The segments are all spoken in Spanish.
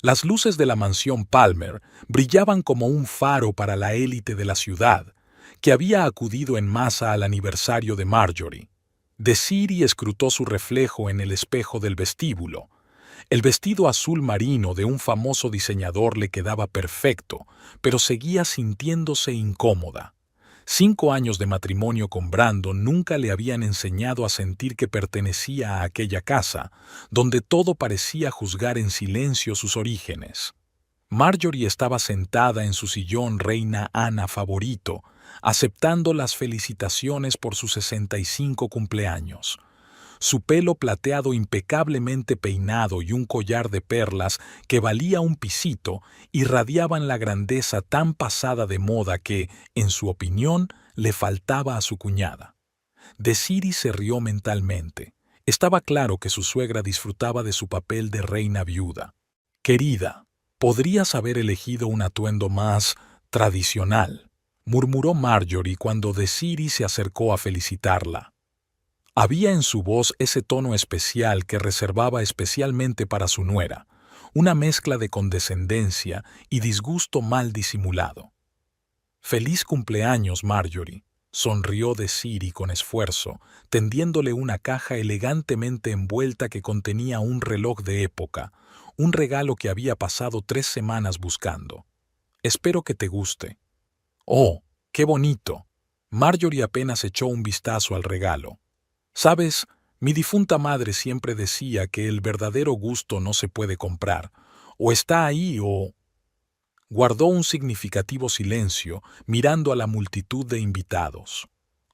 Las luces de la mansión Palmer brillaban como un faro para la élite de la ciudad, que había acudido en masa al aniversario de Marjorie. Desiree escrutó su reflejo en el espejo del vestíbulo. El vestido azul marino de un famoso diseñador le quedaba perfecto, pero seguía sintiéndose incómoda. 5 años de matrimonio con Brandon nunca le habían enseñado a sentir que pertenecía a aquella casa, donde todo parecía juzgar en silencio sus orígenes. Marjorie estaba sentada en su sillón reina Ana favorito, aceptando las felicitaciones por su 65 cumpleaños. Su pelo plateado impecablemente peinado y un collar de perlas que valía un pisito irradiaban la grandeza tan pasada de moda que, en su opinión, le faltaba a su cuñada. Desiree se rió mentalmente. Estaba claro que su suegra disfrutaba de su papel de reina viuda. «Querida, podrías haber elegido un atuendo más tradicional», murmuró Marjorie cuando Desiree se acercó a felicitarla. Había en su voz ese tono especial que reservaba especialmente para su nuera, una mezcla de condescendencia y disgusto mal disimulado. «Feliz cumpleaños, Marjorie», sonrió Desiree con esfuerzo, tendiéndole una caja elegantemente envuelta que contenía un reloj de época, un regalo que había pasado 3 semanas buscando. «Espero que te guste». «Oh, qué bonito». Marjorie apenas echó un vistazo al regalo. «Sabes, mi difunta madre siempre decía que el verdadero gusto no se puede comprar. O está ahí o...». Guardó un significativo silencio, mirando a la multitud de invitados.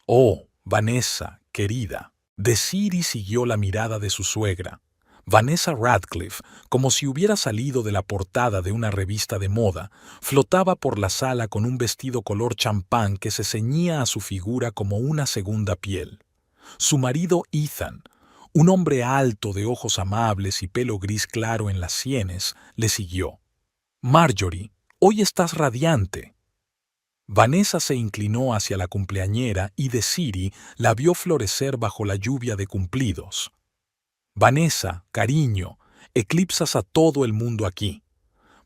«Oh, Vanessa, querida». Desiree siguió la mirada de su suegra. Vanessa Radcliffe, como si hubiera salido de la portada de una revista de moda, flotaba por la sala con un vestido color champán que se ceñía a su figura como una segunda piel. Su marido Ethan, un hombre alto de ojos amables y pelo gris claro en las sienes, le siguió. «Marjorie, hoy estás radiante». Vanessa se inclinó hacia la cumpleañera y Desiree la vio florecer bajo la lluvia de cumplidos. «Vanessa, cariño, eclipsas a todo el mundo aquí».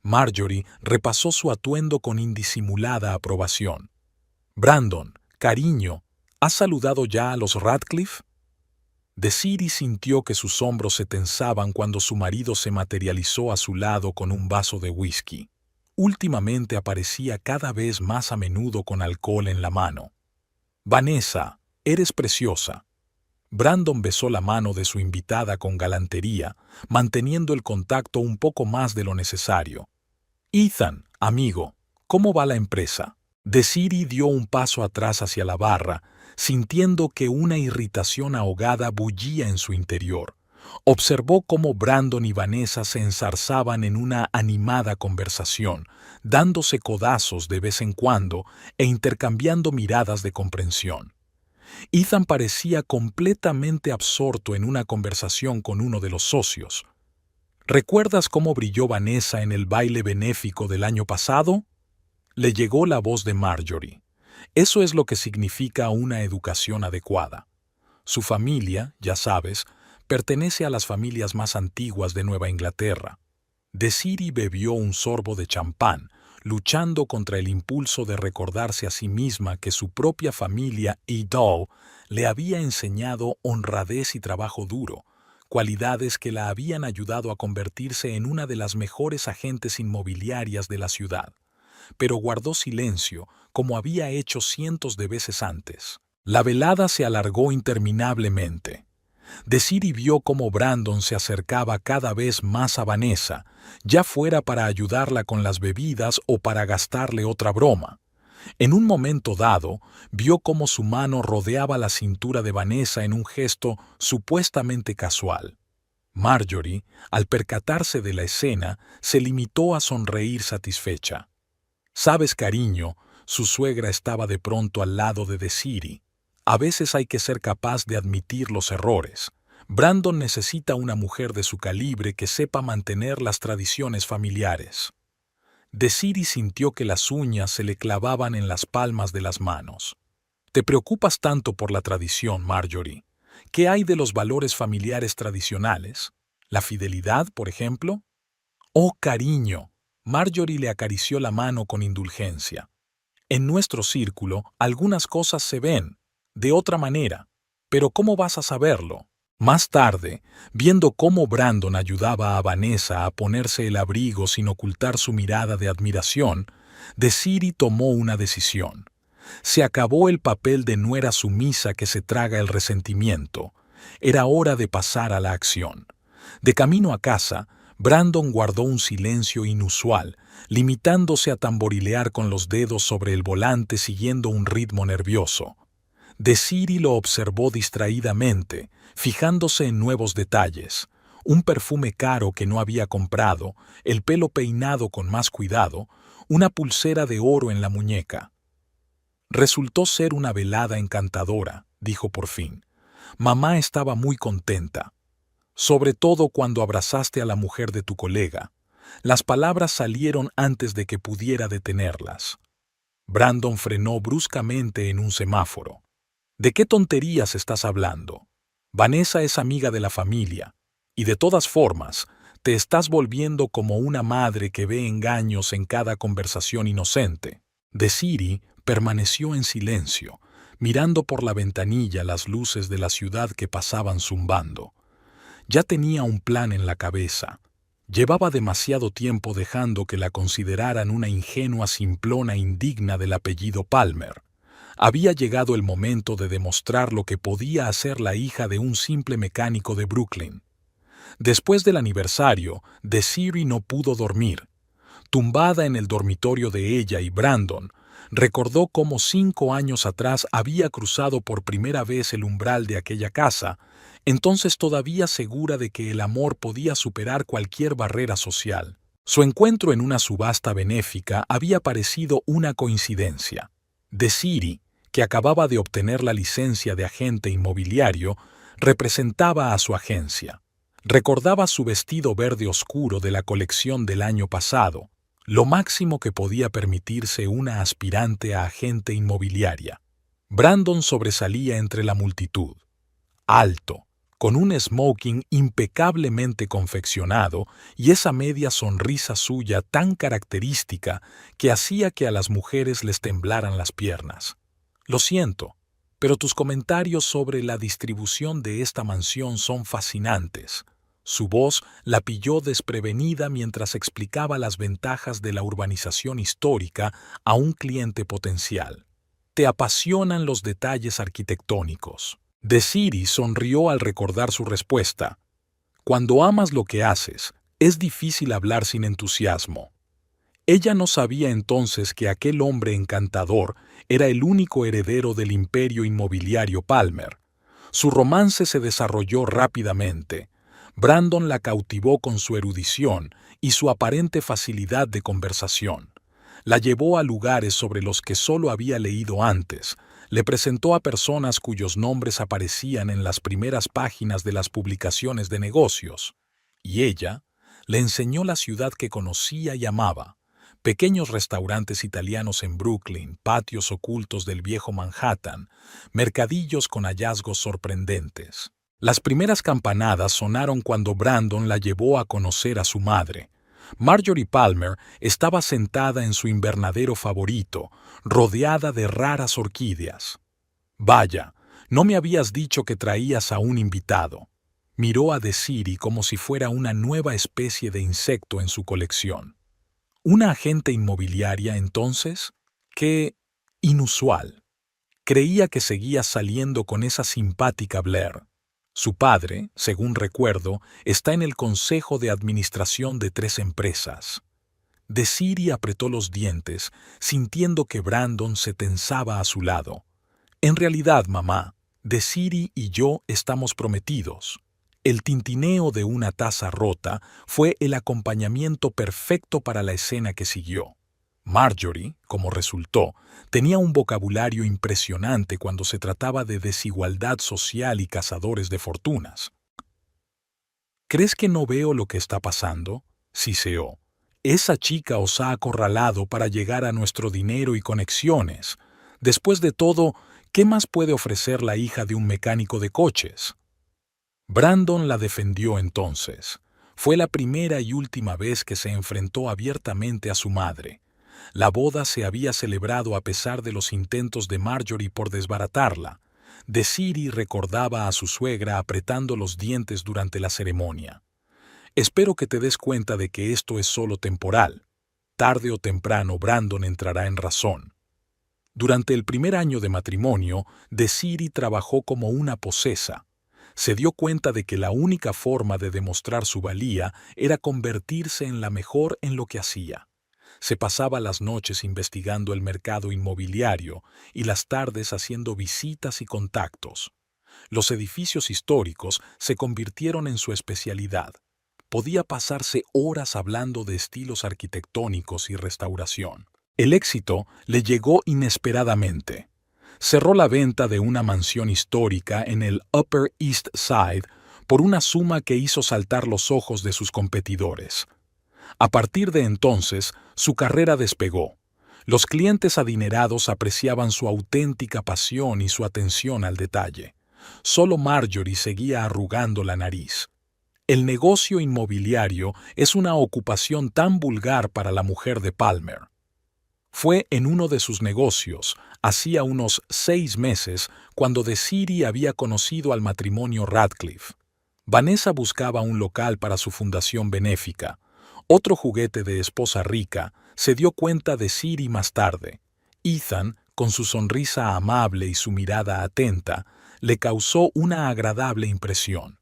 Marjorie repasó su atuendo con indisimulada aprobación. «Brandon, cariño, ¿has saludado ya a los Radcliffe?» Desiree sintió que sus hombros se tensaban cuando su marido se materializó a su lado con un vaso de whisky. Últimamente aparecía cada vez más a menudo con alcohol en la mano. «Vanessa, eres preciosa». Brandon besó la mano de su invitada con galantería, manteniendo el contacto un poco más de lo necesario. «Ethan, amigo, ¿cómo va la empresa?» Desiree dio un paso atrás hacia la barra, sintiendo que una irritación ahogada bullía en su interior. Observó cómo Brandon y Vanessa se enzarzaban en una animada conversación, dándose codazos de vez en cuando e intercambiando miradas de comprensión. Ethan parecía completamente absorto en una conversación con uno de los socios. «¿Recuerdas cómo brilló Vanessa en el baile benéfico del año pasado?» Le llegó la voz de Marjorie. Eso es lo que significa una educación adecuada. Su familia, ya sabes, pertenece a las familias más antiguas de Nueva Inglaterra. Desiree bebió un sorbo de champán, luchando contra el impulso de recordarse a sí misma que su propia familia Edall le había enseñado honradez y trabajo duro, cualidades que la habían ayudado a convertirse en una de las mejores agentes inmobiliarias de la ciudad. Pero guardó silencio, como había hecho cientos de veces antes. La velada se alargó interminablemente. Desiree vio cómo Brandon se acercaba cada vez más a Vanessa, ya fuera para ayudarla con las bebidas o para gastarle otra broma. En un momento dado, vio cómo su mano rodeaba la cintura de Vanessa en un gesto supuestamente casual. Marjorie, al percatarse de la escena, se limitó a sonreír satisfecha. «Sabes, cariño», su suegra estaba de pronto al lado de Desiree. «A veces hay que ser capaz de admitir los errores. Brandon necesita una mujer de su calibre que sepa mantener las tradiciones familiares». Desiree sintió que las uñas se le clavaban en las palmas de las manos. «Te preocupas tanto por la tradición, Marjorie. ¿Qué hay de los valores familiares tradicionales? ¿La fidelidad, por ejemplo?» Oh, cariño. Marjorie le acarició la mano con indulgencia. En nuestro círculo, algunas cosas se ven de otra manera. Pero ¿cómo vas a saberlo? Más tarde, viendo cómo Brandon ayudaba a Vanessa a ponerse el abrigo sin ocultar su mirada de admiración, Desiree tomó una decisión. Se acabó el papel de nuera sumisa que se traga el resentimiento. Era hora de pasar a la acción. De camino a casa, Brandon guardó un silencio inusual, limitándose a tamborilear con los dedos sobre el volante siguiendo un ritmo nervioso. Desiree lo observó distraídamente, fijándose en nuevos detalles. Un perfume caro que no había comprado, el pelo peinado con más cuidado, una pulsera de oro en la muñeca. Resultó ser una velada encantadora, dijo por fin. Mamá estaba muy contenta. Sobre todo cuando abrazaste a la mujer de tu colega. Las palabras salieron antes de que pudiera detenerlas. Brandon frenó bruscamente en un semáforo. ¿De qué tonterías estás hablando? Vanessa es amiga de la familia, y de todas formas, te estás volviendo como una madre que ve engaños en cada conversación inocente. Desiree permaneció en silencio, mirando por la ventanilla las luces de la ciudad que pasaban zumbando. Ya tenía un plan en la cabeza. Llevaba demasiado tiempo dejando que la consideraran una ingenua simplona indigna del apellido Palmer. Había llegado el momento de demostrar lo que podía hacer la hija de un simple mecánico de Brooklyn. Después del aniversario, Desiree no pudo dormir. Tumbada en el dormitorio de ella y Brandon, recordó cómo 5 años atrás había cruzado por primera vez el umbral de aquella casa, entonces todavía segura de que el amor podía superar cualquier barrera social. Su encuentro en una subasta benéfica había parecido una coincidencia. Desiree, que acababa de obtener la licencia de agente inmobiliario, representaba a su agencia. Recordaba su vestido verde oscuro de la colección del año pasado, lo máximo que podía permitirse una aspirante a agente inmobiliaria. Brandon sobresalía entre la multitud. Alto, con un smoking impecablemente confeccionado y esa media sonrisa suya tan característica que hacía que a las mujeres les temblaran las piernas. Lo siento, pero tus comentarios sobre la distribución de esta mansión son fascinantes. Su voz la pilló desprevenida mientras explicaba las ventajas de la urbanización histórica a un cliente potencial. Te apasionan los detalles arquitectónicos. Desiree sonrió al recordar su respuesta. Cuando amas lo que haces, es difícil hablar sin entusiasmo. Ella no sabía entonces que aquel hombre encantador era el único heredero del imperio inmobiliario Palmer. Su romance se desarrolló rápidamente. Brandon la cautivó con su erudición y su aparente facilidad de conversación. La llevó a lugares sobre los que solo había leído antes, le presentó a personas cuyos nombres aparecían en las primeras páginas de las publicaciones de negocios, y ella le enseñó la ciudad que conocía y amaba. Pequeños restaurantes italianos en Brooklyn, patios ocultos del viejo Manhattan, mercadillos con hallazgos sorprendentes. Las primeras campanadas sonaron cuando Brandon la llevó a conocer a su madre. Marjorie Palmer estaba sentada en su invernadero favorito, rodeada de raras orquídeas. Vaya, no me habías dicho que traías a un invitado. Miró a Desiree como si fuera una nueva especie de insecto en su colección. ¿Una agente inmobiliaria, entonces? ¡Qué inusual! Creía que seguía saliendo con esa simpática Blair. Su padre, según recuerdo, está en el consejo de administración de 3 empresas. Desiree apretó los dientes, sintiendo que Brandon se tensaba a su lado. En realidad, mamá, Desiree y yo estamos prometidos. El tintineo de una taza rota fue el acompañamiento perfecto para la escena que siguió. Marjorie, como resultó, tenía un vocabulario impresionante cuando se trataba de desigualdad social y cazadores de fortunas. ¿Crees que no veo lo que está pasando? Siseó. Esa chica os ha acorralado para llegar a nuestro dinero y conexiones. Después de todo, ¿qué más puede ofrecer la hija de un mecánico de coches? Brandon la defendió entonces. Fue la primera y última vez que se enfrentó abiertamente a su madre. La boda se había celebrado a pesar de los intentos de Marjorie por desbaratarla. Desiree recordaba a su suegra apretando los dientes durante la ceremonia. Espero que te des cuenta de que esto es solo temporal. Tarde o temprano Brandon entrará en razón. Durante el primer año de matrimonio, Desiree trabajó como una posesa. Se dio cuenta de que la única forma de demostrar su valía era convertirse en la mejor en lo que hacía. Se pasaba las noches investigando el mercado inmobiliario y las tardes haciendo visitas y contactos. Los edificios históricos se convirtieron en su especialidad. Podía pasarse horas hablando de estilos arquitectónicos y restauración. El éxito le llegó inesperadamente. Cerró la venta de una mansión histórica en el Upper East Side por una suma que hizo saltar los ojos de sus competidores. A partir de entonces, su carrera despegó. Los clientes adinerados apreciaban su auténtica pasión y su atención al detalle. Solo Marjorie seguía arrugando la nariz. El negocio inmobiliario es una ocupación tan vulgar para la mujer de Palmer. Fue en uno de sus negocios, hacía unos 6 meses, cuando Desiree había conocido al matrimonio Radcliffe. Vanessa buscaba un local para su fundación benéfica. Otro juguete de esposa rica, se dio cuenta Desiree más tarde. Ethan, con su sonrisa amable y su mirada atenta, le causó una agradable impresión.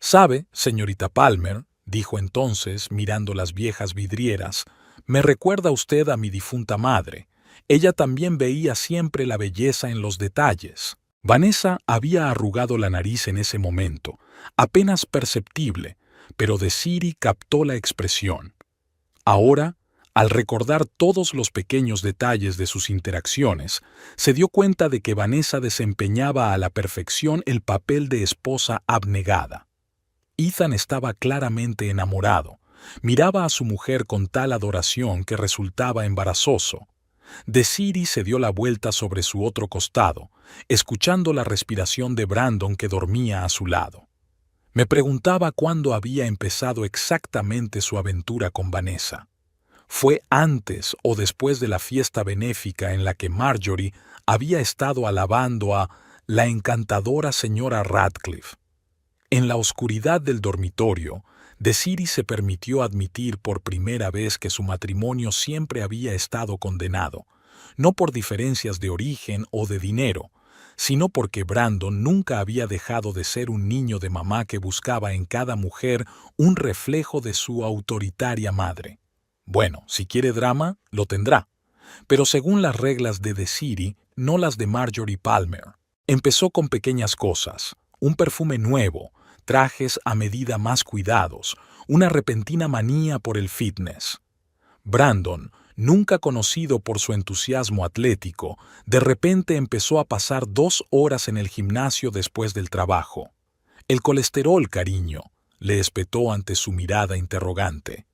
«Sabe, señorita Palmer», dijo entonces, mirando las viejas vidrieras, «me recuerda usted a mi difunta madre. Ella también veía siempre la belleza en los detalles». Vanessa había arrugado la nariz en ese momento, apenas perceptible, pero Desiree captó la expresión. Ahora, al recordar todos los pequeños detalles de sus interacciones, se dio cuenta de que Vanessa desempeñaba a la perfección el papel de esposa abnegada. Ethan estaba claramente enamorado. Miraba a su mujer con tal adoración que resultaba embarazoso. Desiree se dio la vuelta sobre su otro costado, escuchando la respiración de Brandon que dormía a su lado. Me preguntaba cuándo había empezado exactamente su aventura con Vanessa. ¿Fue antes o después de la fiesta benéfica en la que Marjorie había estado alabando a la encantadora señora Radcliffe? En la oscuridad del dormitorio, Desiree se permitió admitir por primera vez que su matrimonio siempre había estado condenado, no por diferencias de origen o de dinero, sino porque Brandon nunca había dejado de ser un niño de mamá que buscaba en cada mujer un reflejo de su autoritaria madre. Bueno, si quiere drama, lo tendrá, pero según las reglas de Desiree, no las de Marjorie Palmer. Empezó con pequeñas cosas, un perfume nuevo, trajes a medida más cuidados, una repentina manía por el fitness. Brandon, nunca conocido por su entusiasmo atlético, de repente empezó a pasar 2 horas en el gimnasio después del trabajo. «El colesterol, cariño», le espetó ante su mirada interrogante.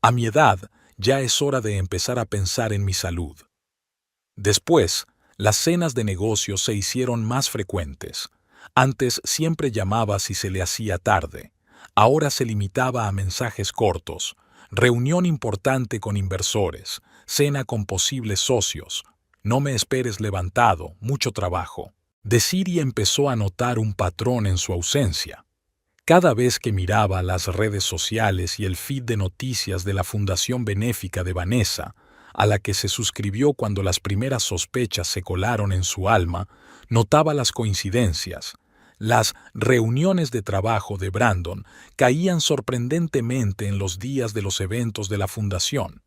«A mi edad, ya es hora de empezar a pensar en mi salud». Después, las cenas de negocios se hicieron más frecuentes. Antes siempre llamaba si se le hacía tarde. Ahora se limitaba a mensajes cortos. Reunión importante con inversores. Cena con posibles socios. No me esperes levantado, mucho trabajo. Desiree empezó a notar un patrón en su ausencia. Cada vez que miraba las redes sociales y el feed de noticias de la Fundación Benéfica de Vanessa, a la que se suscribió cuando las primeras sospechas se colaron en su alma, notaba las coincidencias. Las reuniones de trabajo de Brandon caían sorprendentemente en los días de los eventos de la fundación.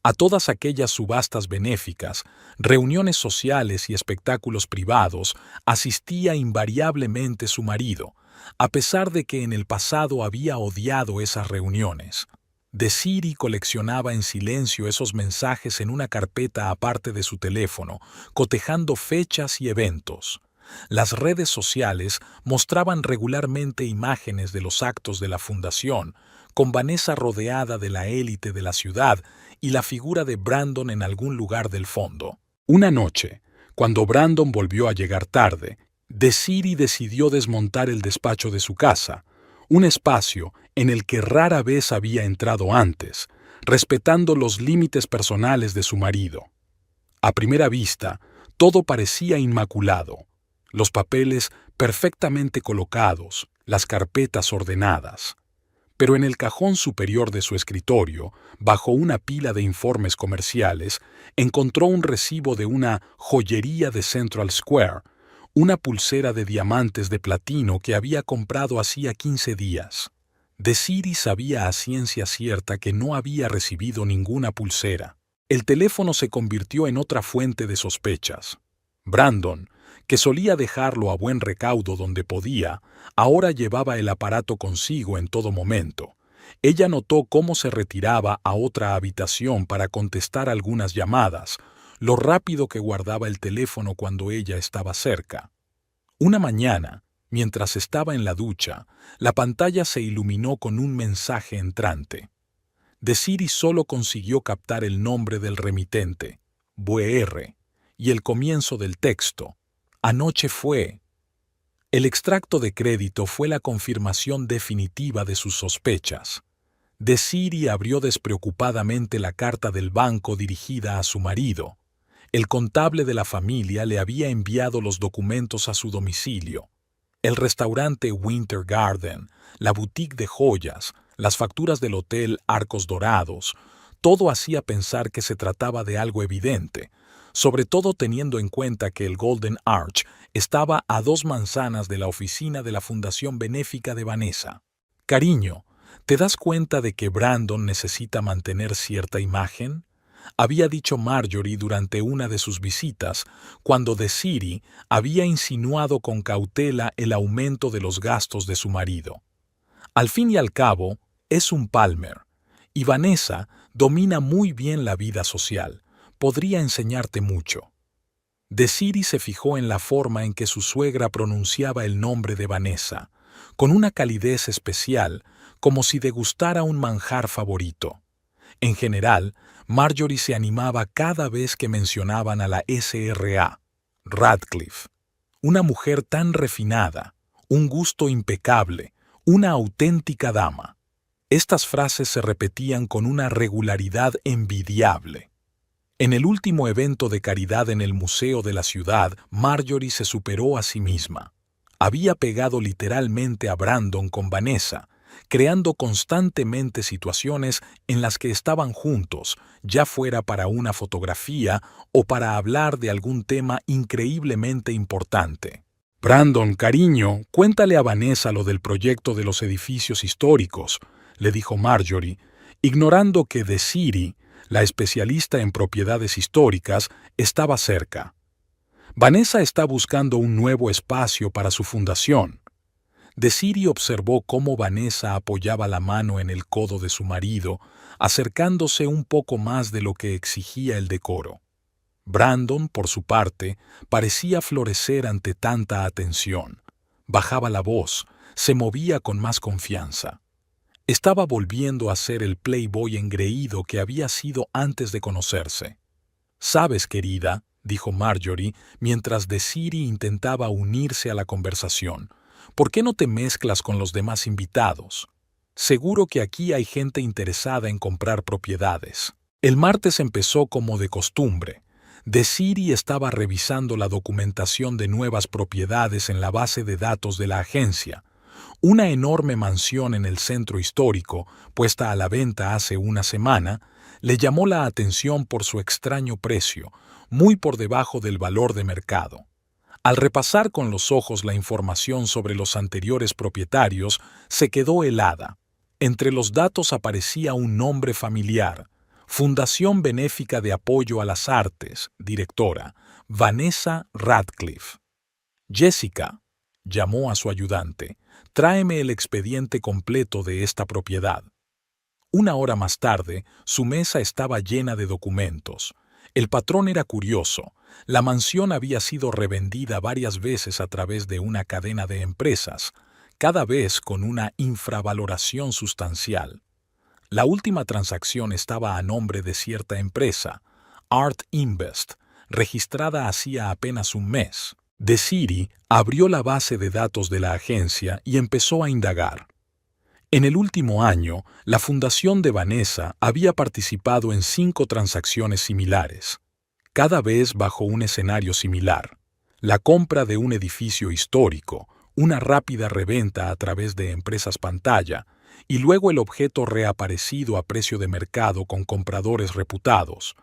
A todas aquellas subastas benéficas, reuniones sociales y espectáculos privados asistía invariablemente su marido, a pesar de que en el pasado había odiado esas reuniones. Desiree coleccionaba en silencio esos mensajes en una carpeta aparte de su teléfono, cotejando fechas y eventos. Las redes sociales mostraban regularmente imágenes de los actos de la fundación, con Vanessa rodeada de la élite de la ciudad y la figura de Brandon en algún lugar del fondo. Una noche, cuando Brandon volvió a llegar tarde, Desiree decidió desmontar el despacho de su casa, un espacio en el que rara vez había entrado antes, respetando los límites personales de su marido. A primera vista, todo parecía inmaculado. Los papeles perfectamente colocados, las carpetas ordenadas. Pero en el cajón superior de su escritorio, bajo una pila de informes comerciales, encontró un recibo de una joyería de Central Square, una pulsera de diamantes de platino que había comprado hacía 15 días. Desiree sabía a ciencia cierta que no había recibido ninguna pulsera. El teléfono se convirtió en otra fuente de sospechas. Brandon, que solía dejarlo a buen recaudo donde podía, ahora llevaba el aparato consigo en todo momento. Ella notó cómo se retiraba a otra habitación para contestar algunas llamadas, lo rápido que guardaba el teléfono cuando ella estaba cerca. Una mañana, mientras estaba en la ducha, la pantalla se iluminó con un mensaje entrante. Desiree solo consiguió captar el nombre del remitente, Boer, y el comienzo del texto. Anoche fue. El extracto de crédito fue la confirmación definitiva de sus sospechas. Desiree abrió despreocupadamente la carta del banco dirigida a su marido. El contable de la familia le había enviado los documentos a su domicilio. El restaurante Winter Garden, la boutique de joyas, las facturas del hotel Arcos Dorados, todo hacía pensar que se trataba de algo evidente, sobre todo teniendo en cuenta que el Golden Arch estaba a 2 manzanas de la oficina de la Fundación Benéfica de Vanessa. «Cariño, ¿te das cuenta de que Brandon necesita mantener cierta imagen?», había dicho Marjorie durante una de sus visitas, cuando Desiree había insinuado con cautela el aumento de los gastos de su marido. Al fin y al cabo, es un Palmer, y Vanessa domina muy bien la vida social. Podría enseñarte mucho. Desiree se fijó en la forma en que su suegra pronunciaba el nombre de Vanessa, con una calidez especial, como si degustara un manjar favorito. En general, Marjorie se animaba cada vez que mencionaban a la SRA, Radcliffe. Una mujer tan refinada, un gusto impecable, una auténtica dama. Estas frases se repetían con una regularidad envidiable. En el último evento de caridad en el museo de la ciudad, Marjorie se superó a sí misma. Había pegado literalmente a Brandon con Vanessa, creando constantemente situaciones en las que estaban juntos, ya fuera para una fotografía o para hablar de algún tema increíblemente importante. «Brandon, cariño, cuéntale a Vanessa lo del proyecto de los edificios históricos», le dijo Marjorie, ignorando que Desiree, la especialista en propiedades históricas, estaba cerca. «Vanessa está buscando un nuevo espacio para su fundación». Desiree observó cómo Vanessa apoyaba la mano en el codo de su marido, acercándose un poco más de lo que exigía el decoro. Brandon, por su parte, parecía florecer ante tanta atención. Bajaba la voz, se movía con más confianza. Estaba volviendo a ser el playboy engreído que había sido antes de conocerse. «Sabes, querida», dijo Marjorie, mientras Desiree intentaba unirse a la conversación, «¿por qué no te mezclas con los demás invitados? Seguro que aquí hay gente interesada en comprar propiedades». El martes empezó como de costumbre. Desiree estaba revisando la documentación de nuevas propiedades en la base de datos de la agencia. Una enorme mansión en el centro histórico, puesta a la venta hace una semana, le llamó la atención por su extraño precio, muy por debajo del valor de mercado. Al repasar con los ojos la información sobre los anteriores propietarios, se quedó helada. Entre los datos aparecía un nombre familiar: Fundación Benéfica de Apoyo a las Artes, directora, Vanessa Radcliffe. «Jessica», llamó a su ayudante, «tráeme el expediente completo de esta propiedad». Una hora más tarde, su mesa estaba llena de documentos. El patrón era curioso. La mansión había sido revendida varias veces a través de una cadena de empresas, cada vez con una infravaloración sustancial. La última transacción estaba a nombre de cierta empresa, Art Invest, registrada hacía apenas un mes. Desiree abrió la base de datos de la agencia y empezó a indagar. En el último año, la fundación de Vanessa había participado en 5 transacciones similares, cada vez bajo un escenario similar: la compra de un edificio histórico, una rápida reventa a través de empresas pantalla, y luego el objeto reaparecido a precio de mercado con compradores reputados.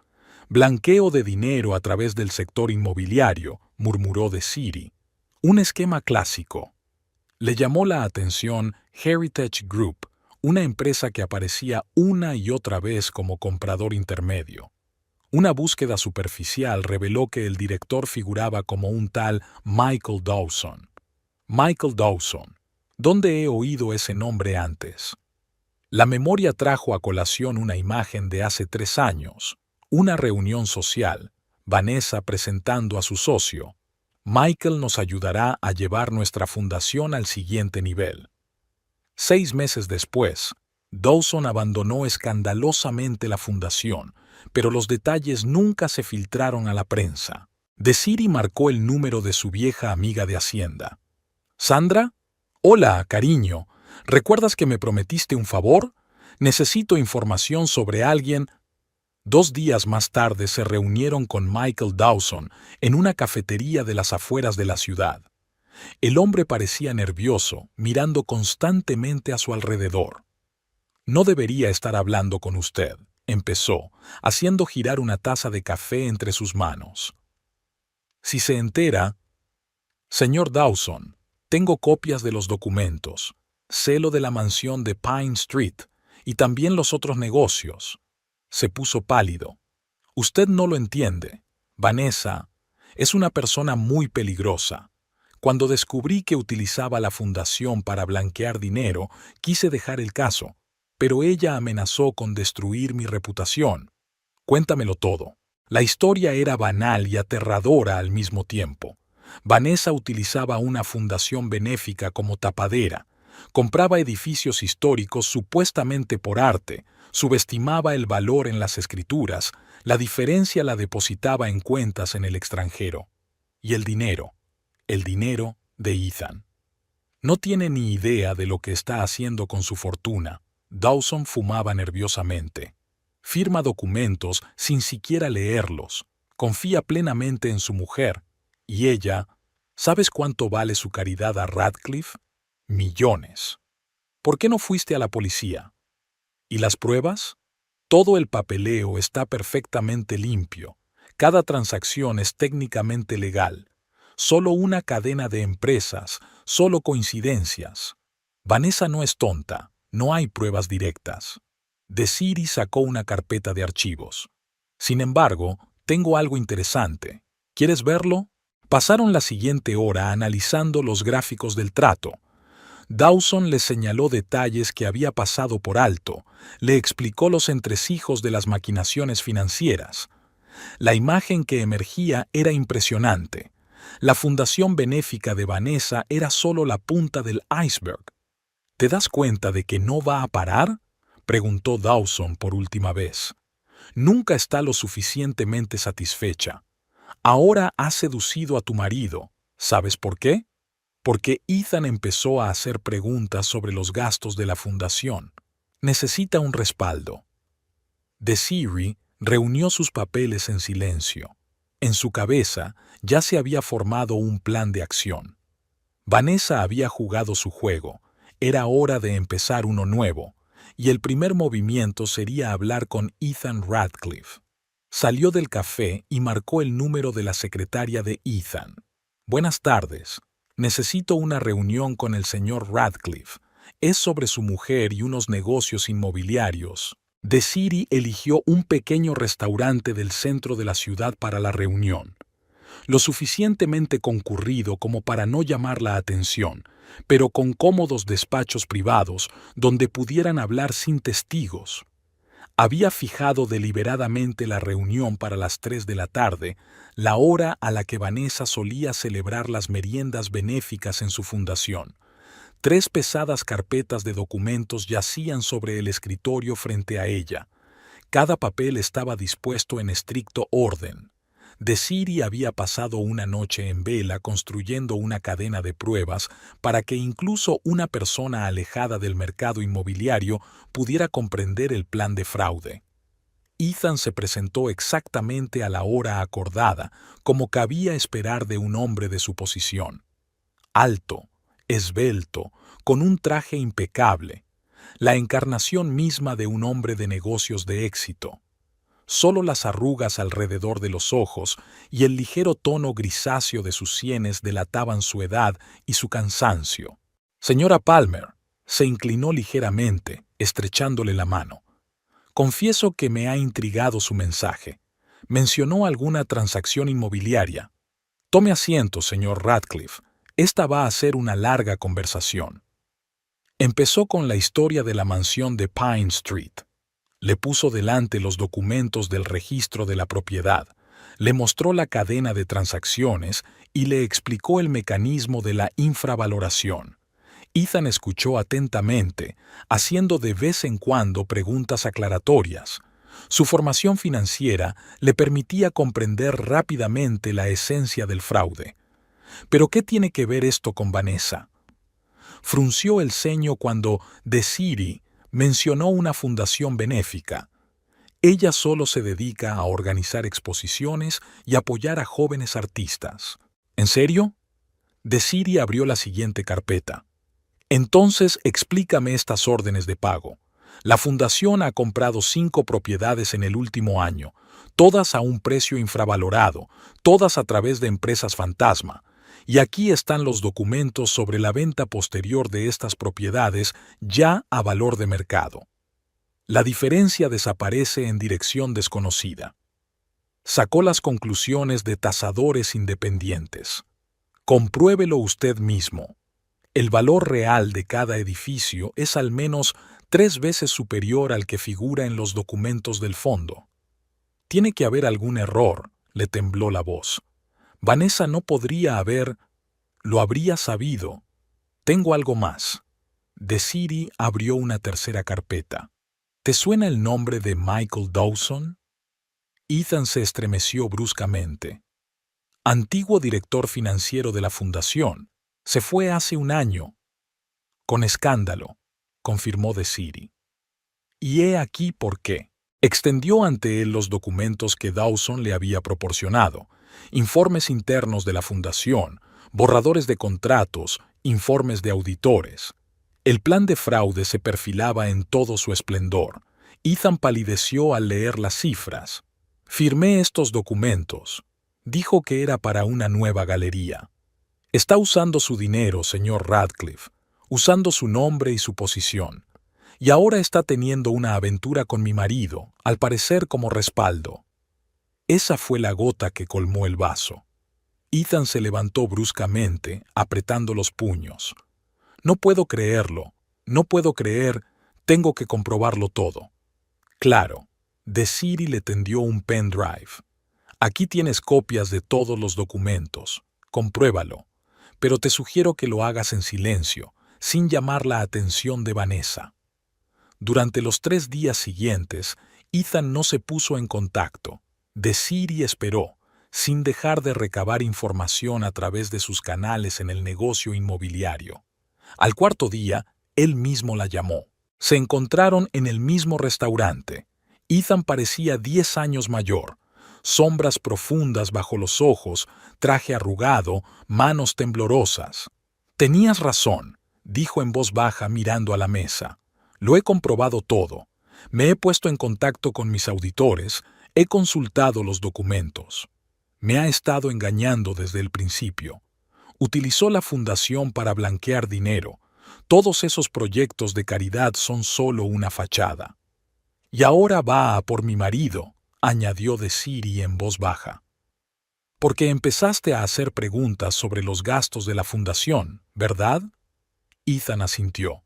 Blanqueo de dinero a través del sector inmobiliario, murmuró Desiree. Un esquema clásico. Le llamó la atención Heritage Group, una empresa que aparecía una y otra vez como comprador intermedio. Una búsqueda superficial reveló que el director figuraba como un tal Michael Dawson. Michael Dawson. ¿Dónde he oído ese nombre antes? La memoria trajo a colación una imagen de hace 3 años. Una reunión social, Vanessa presentando a su socio. Michael nos ayudará a llevar nuestra fundación al siguiente nivel. 6 meses después, Dawson abandonó escandalosamente la fundación, pero los detalles nunca se filtraron a la prensa. Desiree marcó el número de su vieja amiga de Hacienda. «Sandra, hola, cariño. ¿Recuerdas que me prometiste un favor? Necesito información sobre alguien». 2 días más tarde se reunieron con Michael Dawson en una cafetería de las afueras de la ciudad. El hombre parecía nervioso, mirando constantemente a su alrededor. «No debería estar hablando con usted», empezó, haciendo girar una taza de café entre sus manos. «Si se entera...» «Señor Dawson, tengo copias de los documentos, sé lo de la mansión de Pine Street y también los otros negocios». Se puso pálido. «Usted no lo entiende. Vanessa es una persona muy peligrosa. Cuando descubrí que utilizaba la fundación para blanquear dinero, quise dejar el caso, pero ella amenazó con destruir mi reputación. Cuéntamelo todo». La historia era banal y aterradora al mismo tiempo. Vanessa utilizaba una fundación benéfica como tapadera, compraba edificios históricos supuestamente por arte, subestimaba el valor en las escrituras, la diferencia la depositaba en cuentas en el extranjero. Y el dinero de Ethan. No tiene ni idea de lo que está haciendo con su fortuna. Dawson fumaba nerviosamente. Firma documentos sin siquiera leerlos. Confía plenamente en su mujer. Y ella, ¿sabes cuánto vale su caridad a Radcliffe? Millones. ¿Por qué no fuiste a la policía? ¿Y las pruebas? Todo el papeleo está perfectamente limpio. Cada transacción es técnicamente legal. Solo una cadena de empresas, solo coincidencias. Vanessa no es tonta, no hay pruebas directas. Desiree sacó una carpeta de archivos. Sin embargo, tengo algo interesante. ¿Quieres verlo? Pasaron la siguiente hora analizando los gráficos del trato. Dawson le señaló detalles que había pasado por alto, le explicó los entresijos de las maquinaciones financieras. La imagen que emergía era impresionante. La fundación benéfica de Vanessa era solo la punta del iceberg. ¿Te das cuenta de que no va a parar?, preguntó Dawson por última vez. Nunca está lo suficientemente satisfecha. Ahora has seducido a tu marido. ¿Sabes por qué? Porque Ethan empezó a hacer preguntas sobre los gastos de la fundación. Necesita un respaldo. Desiree reunió sus papeles en silencio. En su cabeza ya se había formado un plan de acción. Vanessa había jugado su juego. Era hora de empezar uno nuevo, y el primer movimiento sería hablar con Ethan Radcliffe. Salió del café y marcó el número de la secretaria de Ethan. «Buenas tardes. Necesito una reunión con el señor Radcliffe. Es sobre su mujer y unos negocios inmobiliarios». Desiree eligió un pequeño restaurante del centro de la ciudad para la reunión. Lo suficientemente concurrido como para no llamar la atención, pero con cómodos despachos privados donde pudieran hablar sin testigos. Había fijado deliberadamente la reunión para las 3 de la tarde, la hora a la que Vanessa solía celebrar las meriendas benéficas en su fundación. 3 pesadas carpetas de documentos yacían sobre el escritorio frente a ella. Cada papel estaba dispuesto en estricto orden. Desiree había pasado una noche en vela construyendo una cadena de pruebas para que incluso una persona alejada del mercado inmobiliario pudiera comprender el plan de fraude. Ethan se presentó exactamente a la hora acordada, como cabía esperar de un hombre de su posición. Alto, esbelto, con un traje impecable, la encarnación misma de un hombre de negocios de éxito. Solo las arrugas alrededor de los ojos y el ligero tono grisáceo de sus sienes delataban su edad y su cansancio. Señora Palmer, se inclinó ligeramente, estrechándole la mano. Confieso que me ha intrigado su mensaje. Mencionó alguna transacción inmobiliaria. Tome asiento, señor Radcliffe. Esta va a ser una larga conversación. Empezó con la historia de la mansión de Pine Street. Le puso delante los documentos del registro de la propiedad, le mostró la cadena de transacciones y le explicó el mecanismo de la infravaloración. Ethan escuchó atentamente, haciendo de vez en cuando preguntas aclaratorias. Su formación financiera le permitía comprender rápidamente la esencia del fraude. ¿Pero qué tiene que ver esto con Vanessa? Frunció el ceño cuando Desiree mencionó una fundación benéfica. Ella solo se dedica a organizar exposiciones y apoyar a jóvenes artistas. ¿En serio? Desiree abrió la siguiente carpeta. Entonces explícame estas órdenes de pago. La fundación ha comprado 5 propiedades en el último año, todas a un precio infravalorado, todas a través de empresas fantasma. Y aquí están los documentos sobre la venta posterior de estas propiedades ya a valor de mercado. La diferencia desaparece en dirección desconocida. Sacó las conclusiones de tasadores independientes. Compruébelo usted mismo. El valor real de cada edificio es al menos 3 veces superior al que figura en los documentos del fondo. Tiene que haber algún error, le tembló la voz. Vanessa no podría haber... Lo habría sabido. Tengo algo más. Desiree abrió una tercera carpeta. ¿Te suena el nombre de Michael Dawson? Ethan se estremeció bruscamente. Antiguo director financiero de la fundación. Se fue hace un año. Con escándalo, confirmó Desiree. Y he aquí por qué. Extendió ante él los documentos que Dawson le había proporcionado, informes internos de la fundación, borradores de contratos, informes de auditores. El plan de fraude se perfilaba en todo su esplendor. Ethan palideció al leer las cifras. Firmé estos documentos. Dijo que era para una nueva galería. Está usando su dinero, señor Radcliffe, usando su nombre y su posición. Y ahora está teniendo una aventura con mi marido, al parecer como respaldo. Esa fue la gota que colmó el vaso. Ethan se levantó bruscamente, apretando los puños. No puedo creerlo, no puedo creer, tengo que comprobarlo todo. Claro, Desiree le tendió un pendrive. Aquí tienes copias de todos los documentos, compruébalo, pero te sugiero que lo hagas en silencio, sin llamar la atención de Vanessa. Durante los 3 días siguientes, Ethan no se puso en contacto. Desiree esperó, sin dejar de recabar información a través de sus canales en el negocio inmobiliario. Al 4.º día, él mismo la llamó. Se encontraron en el mismo restaurante. Ethan parecía 10 años mayor, sombras profundas bajo los ojos, traje arrugado, manos temblorosas. Tenías razón, dijo en voz baja mirando a la mesa. Lo he comprobado todo. Me he puesto en contacto con mis auditores, he consultado los documentos. Me ha estado engañando desde el principio. Utilizó la fundación para blanquear dinero. Todos esos proyectos de caridad son solo una fachada. Y ahora va a por mi marido, añadió Desiree en voz baja. Porque empezaste a hacer preguntas sobre los gastos de la fundación, ¿verdad? Ethan asintió.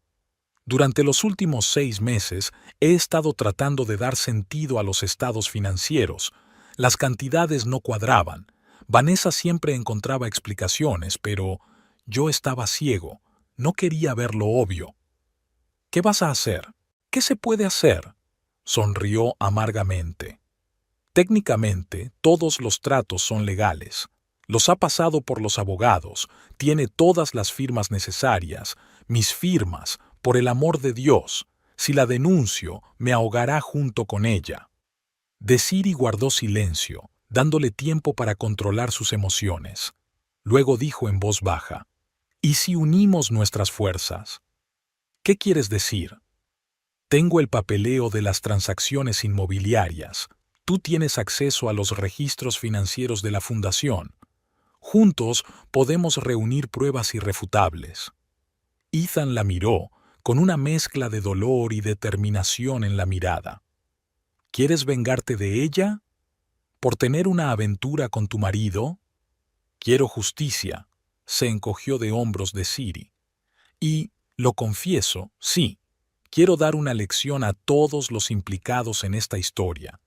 Durante los últimos 6 meses he estado tratando de dar sentido a los estados financieros. Las cantidades no cuadraban. Vanessa siempre encontraba explicaciones, pero yo estaba ciego. No quería ver lo obvio. ¿Qué vas a hacer? ¿Qué se puede hacer? Sonrió amargamente. Técnicamente, todos los tratos son legales. Los ha pasado por los abogados, tiene todas las firmas necesarias, mis firmas, por el amor de Dios. Si la denuncio, me ahogará junto con ella. Desiree guardó silencio, dándole tiempo para controlar sus emociones. Luego dijo en voz baja, ¿y si unimos nuestras fuerzas? ¿Qué quieres decir? Tengo el papeleo de las transacciones inmobiliarias. Tú tienes acceso a los registros financieros de la fundación. Juntos podemos reunir pruebas irrefutables. Ethan la miró, con una mezcla de dolor y determinación en la mirada. ¿Quieres vengarte de ella? ¿Por tener una aventura con tu marido? Quiero justicia, se encogió de hombros Desiree. Y, lo confieso, sí, quiero dar una lección a todos los implicados en esta historia,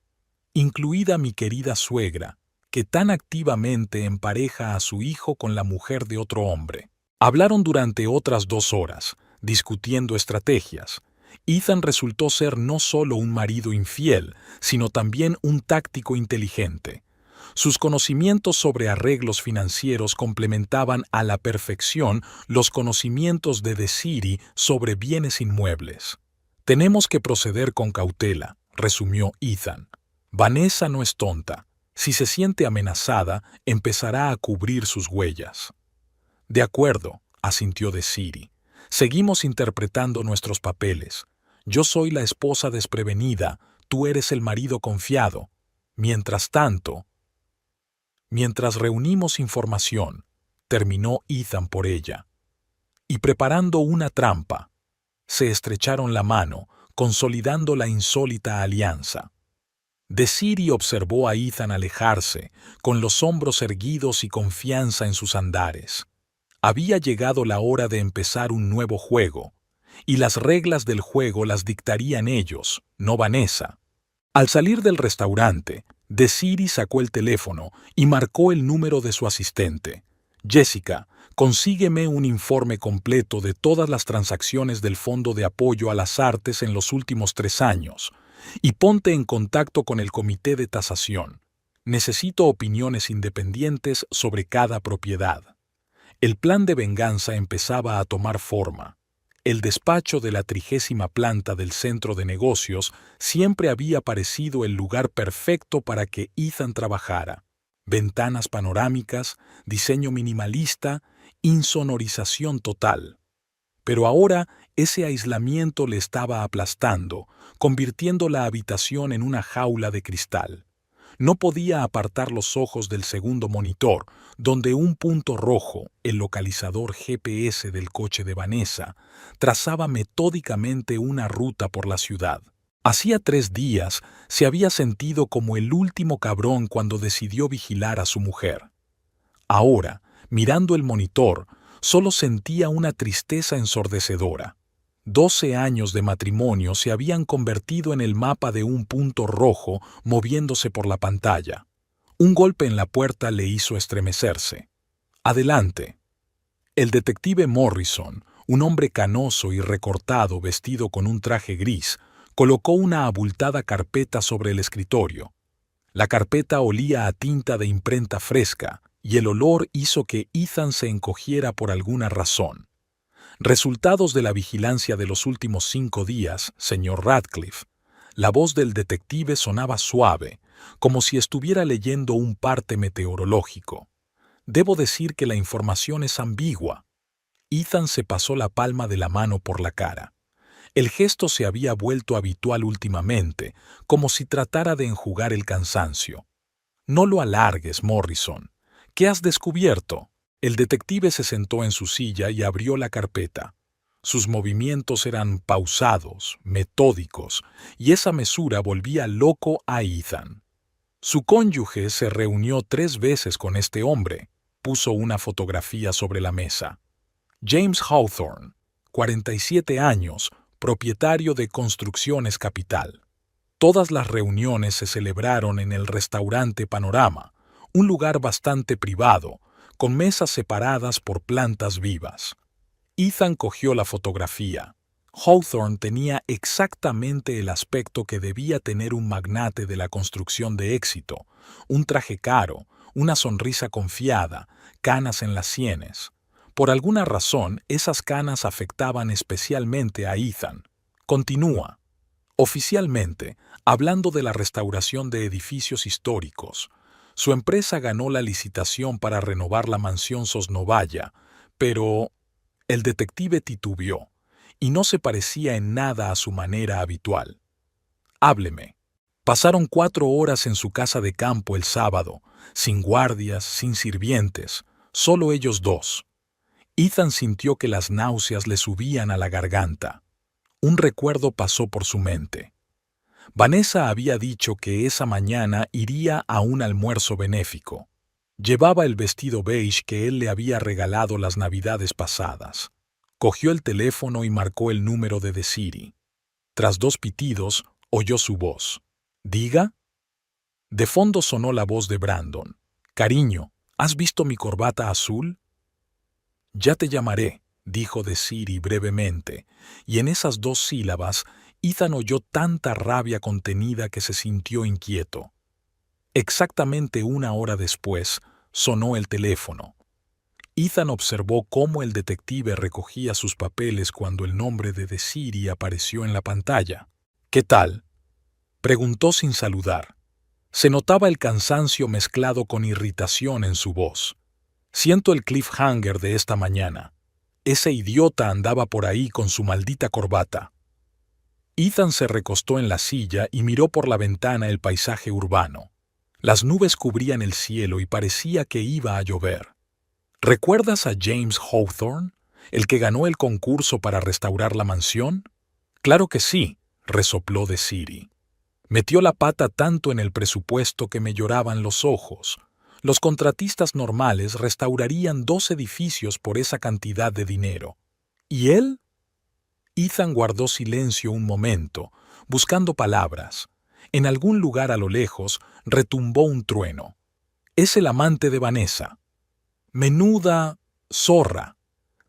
incluida mi querida suegra, que tan activamente empareja a su hijo con la mujer de otro hombre. Hablaron durante otras 2 horas, discutiendo estrategias. Ethan resultó ser no solo un marido infiel, sino también un táctico inteligente. Sus conocimientos sobre arreglos financieros complementaban a la perfección los conocimientos de Desiree sobre bienes inmuebles. Tenemos que proceder con cautela, resumió Ethan. Vanessa no es tonta. Si se siente amenazada, empezará a cubrir sus huellas. De acuerdo, asintió Desiree. Seguimos interpretando nuestros papeles. Yo soy la esposa desprevenida, tú eres el marido confiado. Mientras reunimos información, terminó Ethan por ella. Y preparando una trampa, se estrecharon la mano, consolidando la insólita alianza. Desiree observó a Ethan alejarse, con los hombros erguidos y confianza en sus andares. Había llegado la hora de empezar un nuevo juego, y las reglas del juego las dictarían ellos, no Vanessa. Al salir del restaurante, Desiree sacó el teléfono y marcó el número de su asistente. Jessica, consígueme un informe completo de todas las transacciones del Fondo de Apoyo a las Artes en los últimos 3 años, y ponte en contacto con el Comité de Tasación. Necesito opiniones independientes sobre cada propiedad. El plan de venganza empezaba a tomar forma. El despacho de la 30ª planta del centro de negocios siempre había parecido el lugar perfecto para que Ethan trabajara. Ventanas panorámicas, diseño minimalista, insonorización total. Pero ahora ese aislamiento le estaba aplastando, convirtiendo la habitación en una jaula de cristal. No podía apartar los ojos del segundo monitor, donde un punto rojo, el localizador GPS del coche de Vanessa, trazaba metódicamente una ruta por la ciudad. Hacía 3 días se había sentido como el último cabrón cuando decidió vigilar a su mujer. Ahora, mirando el monitor, solo sentía una tristeza ensordecedora. 12 años de matrimonio se habían convertido en el mapa de un punto rojo moviéndose por la pantalla. Un golpe en la puerta le hizo estremecerse. «Adelante». El detective Morrison, un hombre canoso y recortado vestido con un traje gris, colocó una abultada carpeta sobre el escritorio. La carpeta olía a tinta de imprenta fresca, y el olor hizo que Ethan se encogiera por alguna razón. «Resultados de la vigilancia de los últimos 5 días, señor Radcliffe». La voz del detective sonaba suave, como si estuviera leyendo un parte meteorológico. «Debo decir que la información es ambigua». Ethan se pasó la palma de la mano por la cara. El gesto se había vuelto habitual últimamente, como si tratara de enjugar el cansancio. «No lo alargues, Morrison. ¿Qué has descubierto?» El detective se sentó en su silla y abrió la carpeta. Sus movimientos eran pausados, metódicos, y esa mesura volvía loco a Ethan. Su cónyuge se reunió 3 veces con este hombre. Puso una fotografía sobre la mesa. James Hawthorne, 47 años, propietario de Construcciones Capital. Todas las reuniones se celebraron en el restaurante Panorama, un lugar bastante privado, con mesas separadas por plantas vivas. Ethan cogió la fotografía. Hawthorne tenía exactamente el aspecto que debía tener un magnate de la construcción de éxito: un traje caro, una sonrisa confiada, canas en las sienes. Por alguna razón, esas canas afectaban especialmente a Ethan. Continúa. Oficialmente, hablando de la restauración de edificios históricos, su empresa ganó la licitación para renovar la mansión Sosnovaya, pero el detective titubeó, y no se parecía en nada a su manera habitual. Hábleme. Pasaron 4 horas en su casa de campo el sábado, sin guardias, sin sirvientes, solo ellos dos. Ethan sintió que las náuseas le subían a la garganta. Un recuerdo pasó por su mente. Vanessa había dicho que esa mañana iría a un almuerzo benéfico. Llevaba el vestido beige que él le había regalado las navidades pasadas. Cogió el teléfono y marcó el número de Desiree. Tras 2 pitidos, oyó su voz. ¿Diga? De fondo sonó la voz de Brandon. Cariño, ¿has visto mi corbata azul? Ya te llamaré, dijo Desiree brevemente, y en esas 2 sílabas Ethan oyó tanta rabia contenida que se sintió inquieto. Exactamente 1 hora después, sonó el teléfono. Ethan observó cómo el detective recogía sus papeles cuando el nombre de Desiree apareció en la pantalla. ¿Qué tal?, preguntó sin saludar. Se notaba el cansancio mezclado con irritación en su voz. Siento el cliffhanger de esta mañana. Ese idiota andaba por ahí con su maldita corbata. Ethan se recostó en la silla y miró por la ventana el paisaje urbano. Las nubes cubrían el cielo y parecía que iba a llover. ¿Recuerdas a James Hawthorne, el que ganó el concurso para restaurar la mansión? Claro que sí, resopló Desiree. Metió la pata tanto en el presupuesto que me lloraban los ojos. Los contratistas normales restaurarían 2 edificios por esa cantidad de dinero. ¿Y él? Ethan guardó silencio un momento, buscando palabras. En algún lugar a lo lejos retumbó un trueno. Es el amante de Vanessa. Menuda zorra.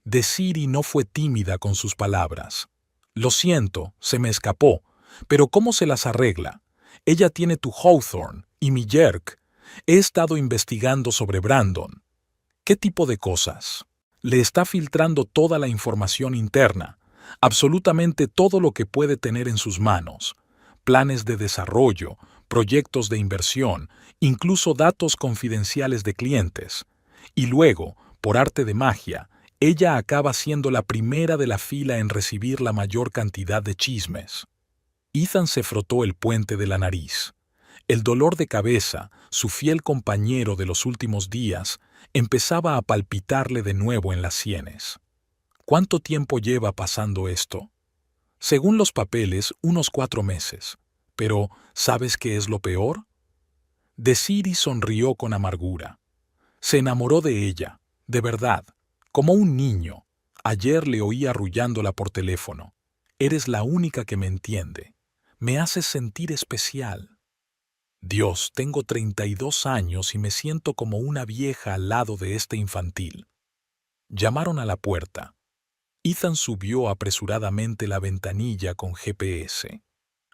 Desiree no fue tímida con sus palabras. Lo siento, se me escapó, pero ¿cómo se las arregla? Ella tiene tu Hawthorne y mi Yerk. He estado investigando sobre Brandon. ¿Qué tipo de cosas? Le está filtrando toda la información interna, absolutamente todo lo que puede tener en sus manos. Planes de desarrollo, proyectos de inversión, incluso datos confidenciales de clientes. Y luego, por arte de magia, ella acaba siendo la primera de la fila en recibir la mayor cantidad de chismes. Ethan se frotó el puente de la nariz. El dolor de cabeza, su fiel compañero de los últimos días, empezaba a palpitarle de nuevo en las sienes. ¿Cuánto tiempo lleva pasando esto? Según los papeles, unos 4 meses. Pero, ¿sabes qué es lo peor? Desiree sonrió con amargura. Se enamoró de ella, de verdad, como un niño. Ayer le oí arrullándola por teléfono. Eres la única que me entiende. Me haces sentir especial. Dios, tengo 32 años y me siento como una vieja al lado de este infantil. Llamaron a la puerta. Ethan subió apresuradamente la ventanilla con GPS.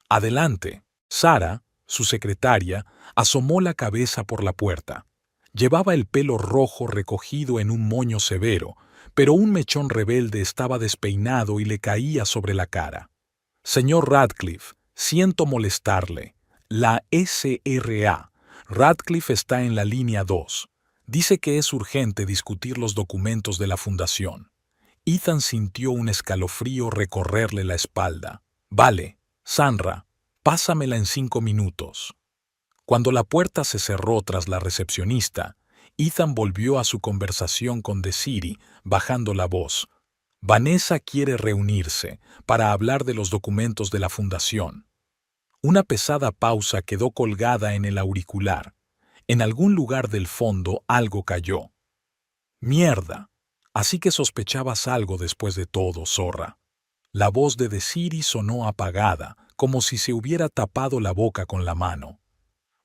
Adelante. Sara, su secretaria, asomó la cabeza por la puerta. Llevaba el pelo rojo recogido en un moño severo, pero un mechón rebelde estaba despeinado y le caía sobre la cara. Señor Radcliffe, siento molestarle. La SRA. Radcliffe está en la línea 2. Dice que es urgente discutir los documentos de la fundación. Ethan sintió un escalofrío recorrerle la espalda. Vale, Sandra, pásamela en 5 minutos. Cuando la puerta se cerró tras la recepcionista, Ethan volvió a su conversación con Desiree, bajando la voz. Vanessa quiere reunirse para hablar de los documentos de la fundación. Una pesada pausa quedó colgada en el auricular. En algún lugar del fondo algo cayó. Mierda. Así que sospechabas algo después de todo, zorra. La voz de Desiree sonó apagada, como si se hubiera tapado la boca con la mano.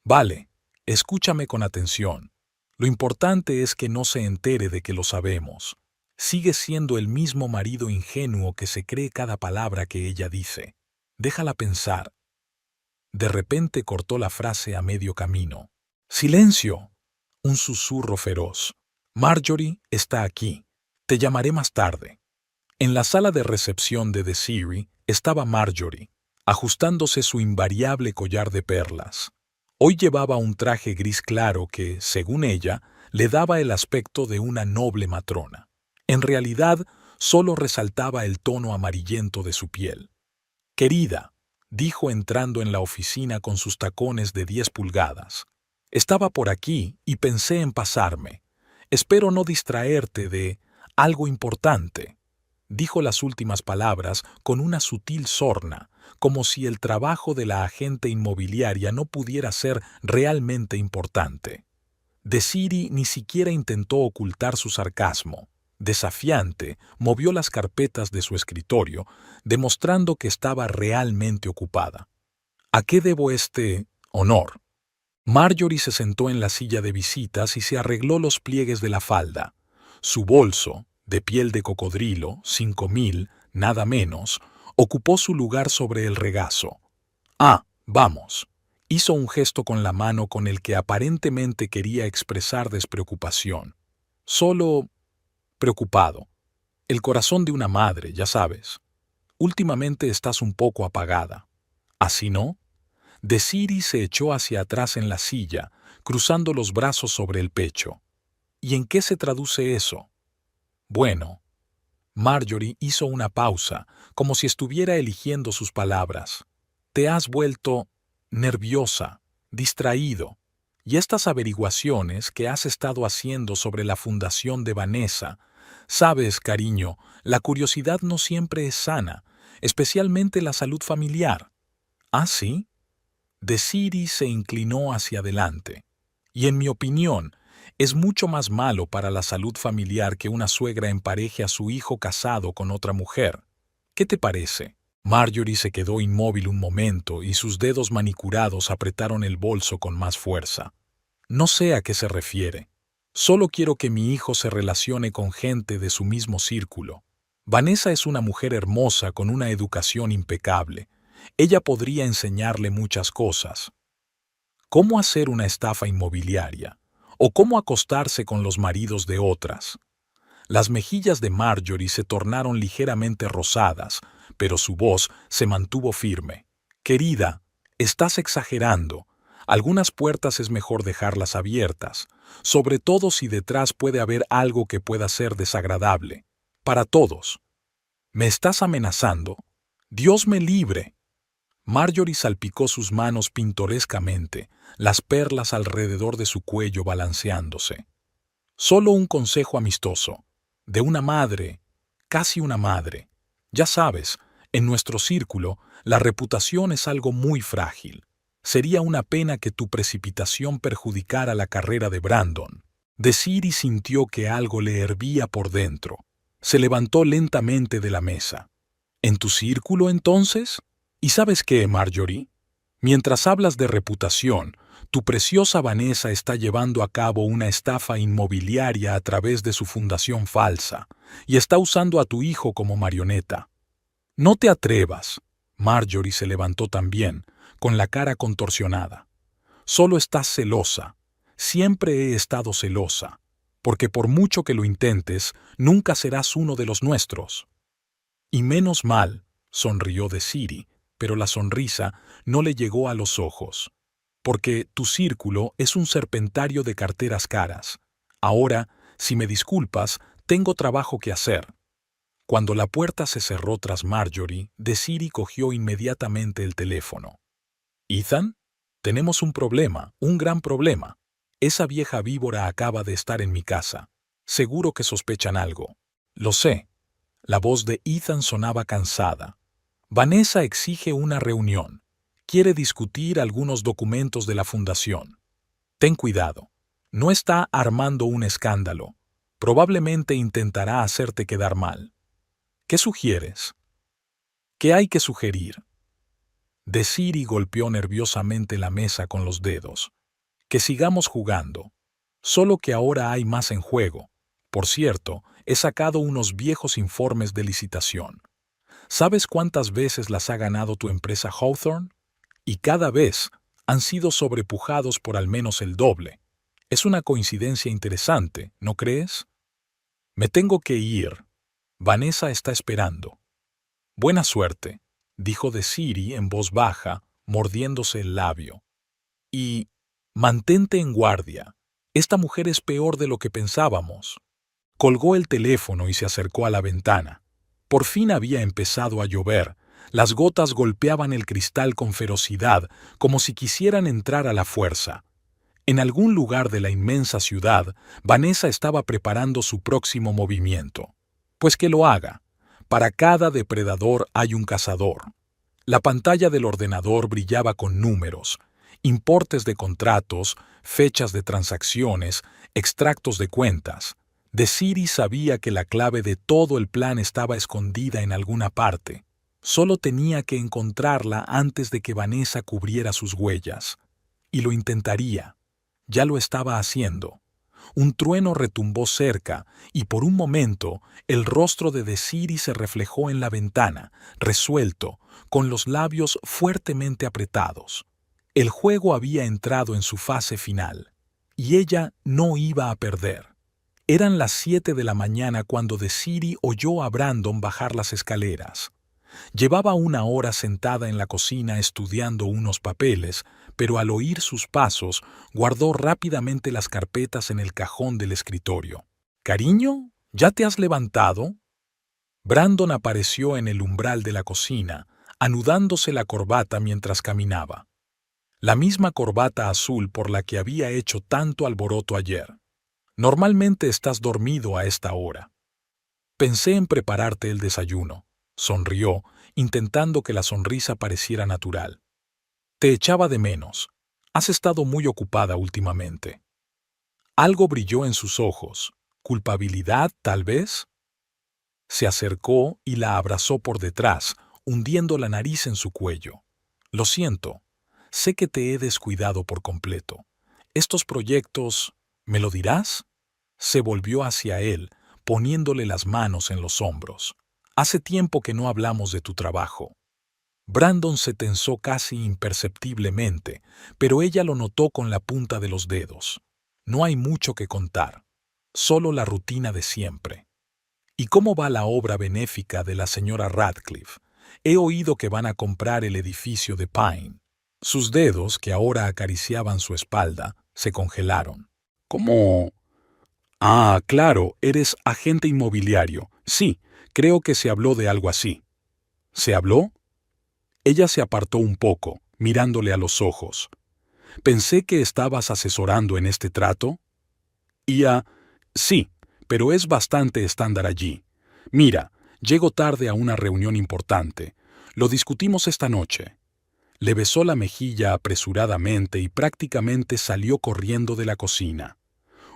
Vale, escúchame con atención. Lo importante es que no se entere de que lo sabemos. Sigue siendo el mismo marido ingenuo que se cree cada palabra que ella dice. Déjala pensar. De repente cortó la frase a medio camino. ¡Silencio! Un susurro feroz. Marjorie está aquí. Te llamaré más tarde. En la sala de recepción de Desiree estaba Marjorie, ajustándose su invariable collar de perlas. Hoy llevaba un traje gris claro que, según ella, le daba el aspecto de una noble matrona. En realidad, solo resaltaba el tono amarillento de su piel. «Querida», dijo entrando en la oficina con sus tacones de 10 pulgadas. «Estaba por aquí y pensé en pasarme. Espero no distraerte de algo importante». Dijo las últimas palabras con una sutil sorna, como si el trabajo de la agente inmobiliaria no pudiera ser realmente importante. Desiree ni siquiera intentó ocultar su sarcasmo. Desafiante, movió las carpetas de su escritorio, demostrando que estaba realmente ocupada. ¿A qué debo este honor? Marjorie se sentó en la silla de visitas y se arregló los pliegues de la falda. Su bolso, de piel de cocodrilo, 5.000, nada menos, ocupó su lugar sobre el regazo. «Ah, vamos». Hizo un gesto con la mano con el que aparentemente quería expresar despreocupación. Solo preocupado. El corazón de una madre, ya sabes. Últimamente estás un poco apagada. ¿Así no? Desiree se echó hacia atrás en la silla, cruzando los brazos sobre el pecho. ¿Y en qué se traduce eso? Bueno. Marjorie hizo una pausa, como si estuviera eligiendo sus palabras. Te has vuelto nerviosa, distraído, y estas averiguaciones que has estado haciendo sobre la fundación de Vanessa. Sabes, cariño, la curiosidad no siempre es sana, especialmente la salud familiar. ¿Ah, sí? Desiree se inclinó hacia adelante. Y en mi opinión, es mucho más malo para la salud familiar que una suegra empareje a su hijo casado con otra mujer. ¿Qué te parece? Marjorie se quedó inmóvil un momento y sus dedos manicurados apretaron el bolso con más fuerza. No sé a qué se refiere. Solo quiero que mi hijo se relacione con gente de su mismo círculo. Vanessa es una mujer hermosa con una educación impecable. Ella podría enseñarle muchas cosas. ¿Cómo hacer una estafa inmobiliaria? ¿O cómo acostarse con los maridos de otras? Las mejillas de Marjorie se tornaron ligeramente rosadas, pero su voz se mantuvo firme. Querida, estás exagerando. Algunas puertas es mejor dejarlas abiertas, sobre todo si detrás puede haber algo que pueda ser desagradable. Para todos. ¿Me estás amenazando? ¡Dios me libre! Marjorie salpicó sus manos pintorescamente, las perlas alrededor de su cuello balanceándose. Solo un consejo amistoso. De una madre, casi una madre. Ya sabes, en nuestro círculo, la reputación es algo muy frágil. Sería una pena que tu precipitación perjudicara la carrera de Brandon. Desiree sintió que algo le hervía por dentro. Se levantó lentamente de la mesa. ¿En tu círculo, entonces? ¿Y sabes qué, Marjorie? Mientras hablas de reputación, tu preciosa Vanessa está llevando a cabo una estafa inmobiliaria a través de su fundación falsa y está usando a tu hijo como marioneta. No te atrevas. Marjorie se levantó también, con la cara contorsionada. Solo estás celosa. Siempre he estado celosa, porque por mucho que lo intentes, nunca serás uno de los nuestros. Y menos mal, sonrió Desiree, pero la sonrisa no le llegó a los ojos. Porque tu círculo es un serpentario de carteras caras. Ahora, si me disculpas, tengo trabajo que hacer. Cuando la puerta se cerró tras Marjorie, Desiree cogió inmediatamente el teléfono. «Ethan, tenemos un problema, un gran problema. Esa vieja víbora acaba de estar en mi casa. Seguro que sospechan algo». «Lo sé». La voz de Ethan sonaba cansada. «Vanessa exige una reunión. Quiere discutir algunos documentos de la fundación. Ten cuidado. No está armando un escándalo. Probablemente intentará hacerte quedar mal. ¿Qué sugieres?» «¿Qué hay que sugerir?» Desiree golpeó nerviosamente la mesa con los dedos. «Que sigamos jugando. Solo que ahora hay más en juego. Por cierto, He sacado unos viejos informes de licitación. ¿Sabes cuántas veces las ha ganado tu empresa Hawthorne? Y cada vez han sido sobrepujados por al menos el doble. Es una coincidencia interesante, ¿no crees? Me tengo que ir. Vanessa está esperando. Buena suerte, dijo Desiree en voz baja, mordiéndose el labio. Y mantente en guardia. Esta mujer es peor de lo que pensábamos. Colgó el teléfono y se acercó a la ventana. Por fin había empezado a llover. Las gotas golpeaban el cristal con ferocidad, como si quisieran entrar a la fuerza. En algún lugar de la inmensa ciudad, Vanessa estaba preparando su próximo movimiento. Pues que lo haga. Para cada depredador hay un cazador. La pantalla del ordenador brillaba con números, importes de contratos, fechas de transacciones, extractos de cuentas. Desiree sabía que la clave de todo el plan estaba escondida en alguna parte. Solo tenía que encontrarla antes de que Vanessa cubriera sus huellas. Y lo intentaría. Ya lo estaba haciendo. Un trueno retumbó cerca y por un momento el rostro de Desiree se reflejó en la ventana, resuelto, con los labios fuertemente apretados. El juego había entrado en su fase final y ella no iba a perder. Eran las 7 de la mañana cuando Desiree oyó a Brandon bajar las escaleras. Llevaba una hora sentada en la cocina estudiando unos papeles, pero al oír sus pasos, guardó rápidamente las carpetas en el cajón del escritorio. «Cariño, ¿ya te has levantado?» Brandon apareció en el umbral de la cocina, anudándose la corbata mientras caminaba. La misma corbata azul por la que había hecho tanto alboroto ayer. «Normalmente estás dormido a esta hora. Pensé en prepararte el desayuno». Sonrió, intentando que la sonrisa pareciera natural. «Te echaba de menos. Has estado muy ocupada últimamente». Algo brilló en sus ojos. ¿Culpabilidad, tal vez? Se acercó y la abrazó por detrás, hundiendo la nariz en su cuello. «Lo siento. Sé que te he descuidado por completo. Estos proyectos, ¿me lo dirás?» Se volvió hacia él, poniéndole las manos en los hombros. «Hace tiempo que no hablamos de tu trabajo». Brandon se tensó casi imperceptiblemente, pero ella lo notó con la punta de los dedos. No hay mucho que contar, solo la rutina de siempre. «¿Y cómo va la obra benéfica de la señora Radcliffe? He oído que van a comprar el edificio de Pine». Sus dedos, que ahora acariciaban su espalda, se congelaron. «¿Cómo? Ah, claro, eres agente inmobiliario. Sí, creo que se habló de algo así». «¿Se habló?» Ella se apartó un poco, mirándole a los ojos. «Pensé que estabas asesorando en este trato». Sí, pero es bastante estándar allí. Mira, llego tarde a una reunión importante. Lo discutimos esta noche». Le besó la mejilla apresuradamente y prácticamente salió corriendo de la cocina.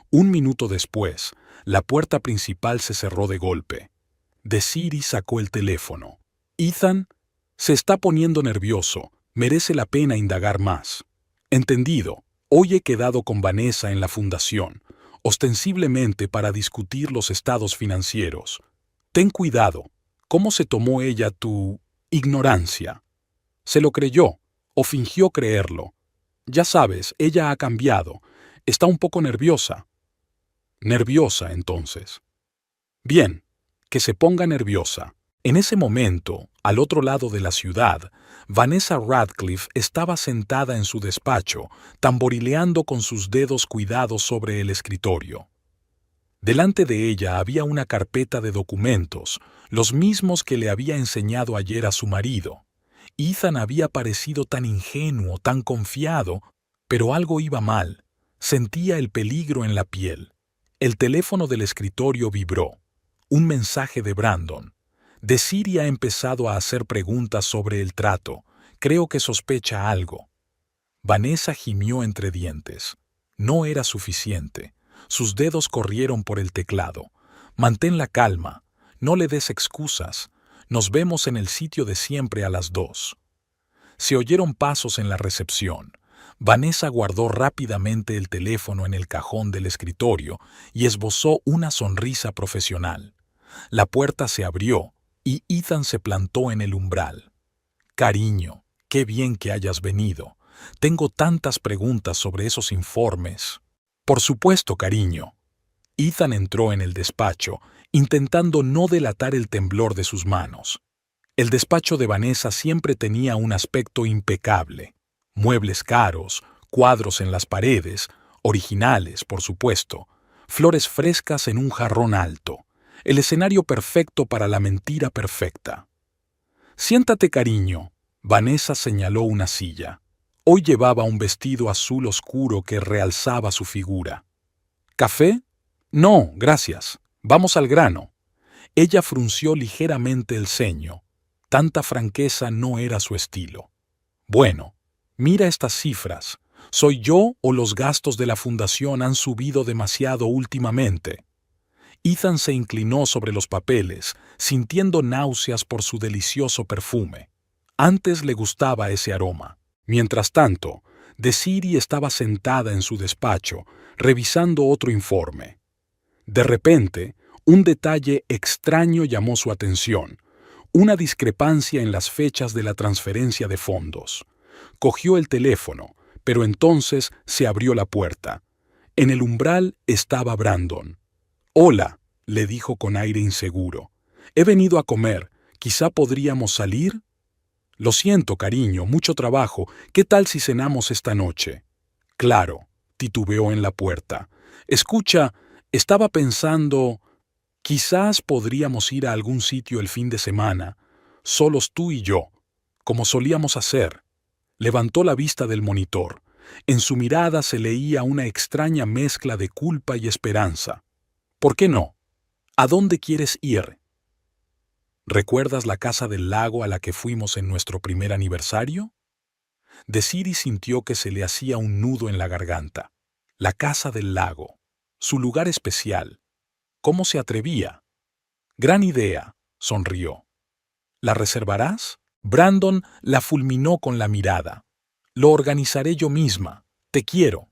Un minuto después, la puerta principal se cerró de golpe. Desiree sacó el teléfono. «Ethan, se está poniendo nervioso. Merece la pena indagar más». «Entendido. Hoy he quedado con Vanessa en la fundación, ostensiblemente para discutir los estados financieros. Ten cuidado. ¿Cómo se tomó ella tu ignorancia? ¿Se lo creyó o fingió creerlo? Ya sabes, ella ha cambiado. Está un poco nerviosa». «Nerviosa, entonces». «Bien, que se ponga nerviosa». En ese momento, al otro lado de la ciudad, Vanessa Radcliffe estaba sentada en su despacho, tamborileando con sus dedos cuidados sobre el escritorio. Delante de ella había una carpeta de documentos, los mismos que le había enseñado ayer a su marido. Ethan había parecido tan ingenuo, tan confiado, pero algo iba mal. Sentía el peligro en la piel. El teléfono del escritorio vibró. Un mensaje de Brandon. «Desiree ha empezado a hacer preguntas sobre el trato. Creo que sospecha algo». Vanessa gimió entre dientes. No era suficiente. Sus dedos corrieron por el teclado. «Mantén la calma. No le des excusas. Nos vemos en el sitio de siempre a las 2». Se oyeron pasos en la recepción. Vanessa guardó rápidamente el teléfono en el cajón del escritorio y esbozó una sonrisa profesional. La puerta se abrió y Ethan se plantó en el umbral. Cariño, qué bien que hayas venido. Tengo tantas preguntas sobre esos informes. Por supuesto, cariño. Ethan entró en el despacho, intentando no delatar el temblor de sus manos. El despacho de Vanessa siempre tenía un aspecto impecable. Muebles caros, cuadros en las paredes, originales, por supuesto, flores frescas en un jarrón alto, el escenario perfecto para la mentira perfecta. Siéntate, cariño. Vanessa señaló una silla. Hoy llevaba un vestido azul oscuro que realzaba su figura. ¿Café? No, gracias. Vamos al grano. Ella frunció ligeramente el ceño. Tanta franqueza no era su estilo. Bueno, mira estas cifras. ¿Soy yo o los gastos de la fundación han subido demasiado últimamente? Ethan se inclinó sobre los papeles, sintiendo náuseas por su delicioso perfume. Antes le gustaba ese aroma. Mientras tanto, Desiree estaba sentada en su despacho, revisando otro informe. De repente, un detalle extraño llamó su atención, una discrepancia en las fechas de la transferencia de fondos. Cogió el teléfono, pero entonces se abrió la puerta. En el umbral estaba Brandon. «Hola», le dijo con aire inseguro. «He venido a comer. ¿Quizá podríamos salir?» «Lo siento, cariño, mucho trabajo. ¿Qué tal si cenamos esta noche?» «Claro», titubeó en la puerta. «Escucha, estaba pensando, quizás podríamos ir a algún sitio el fin de semana, solos tú y yo, como solíamos hacer». Levantó la vista del monitor. En su mirada se leía una extraña mezcla de culpa y esperanza. «¿Por qué no? ¿A dónde quieres ir?» ¿Recuerdas la casa del lago a la que fuimos en nuestro primer aniversario? Desiree sintió que se le hacía un nudo en la garganta. La casa del lago. Su lugar especial. ¿Cómo se atrevía? «Gran idea», sonrió. «¿La reservarás?» Brandon la fulminó con la mirada. «Lo organizaré yo misma. Te quiero».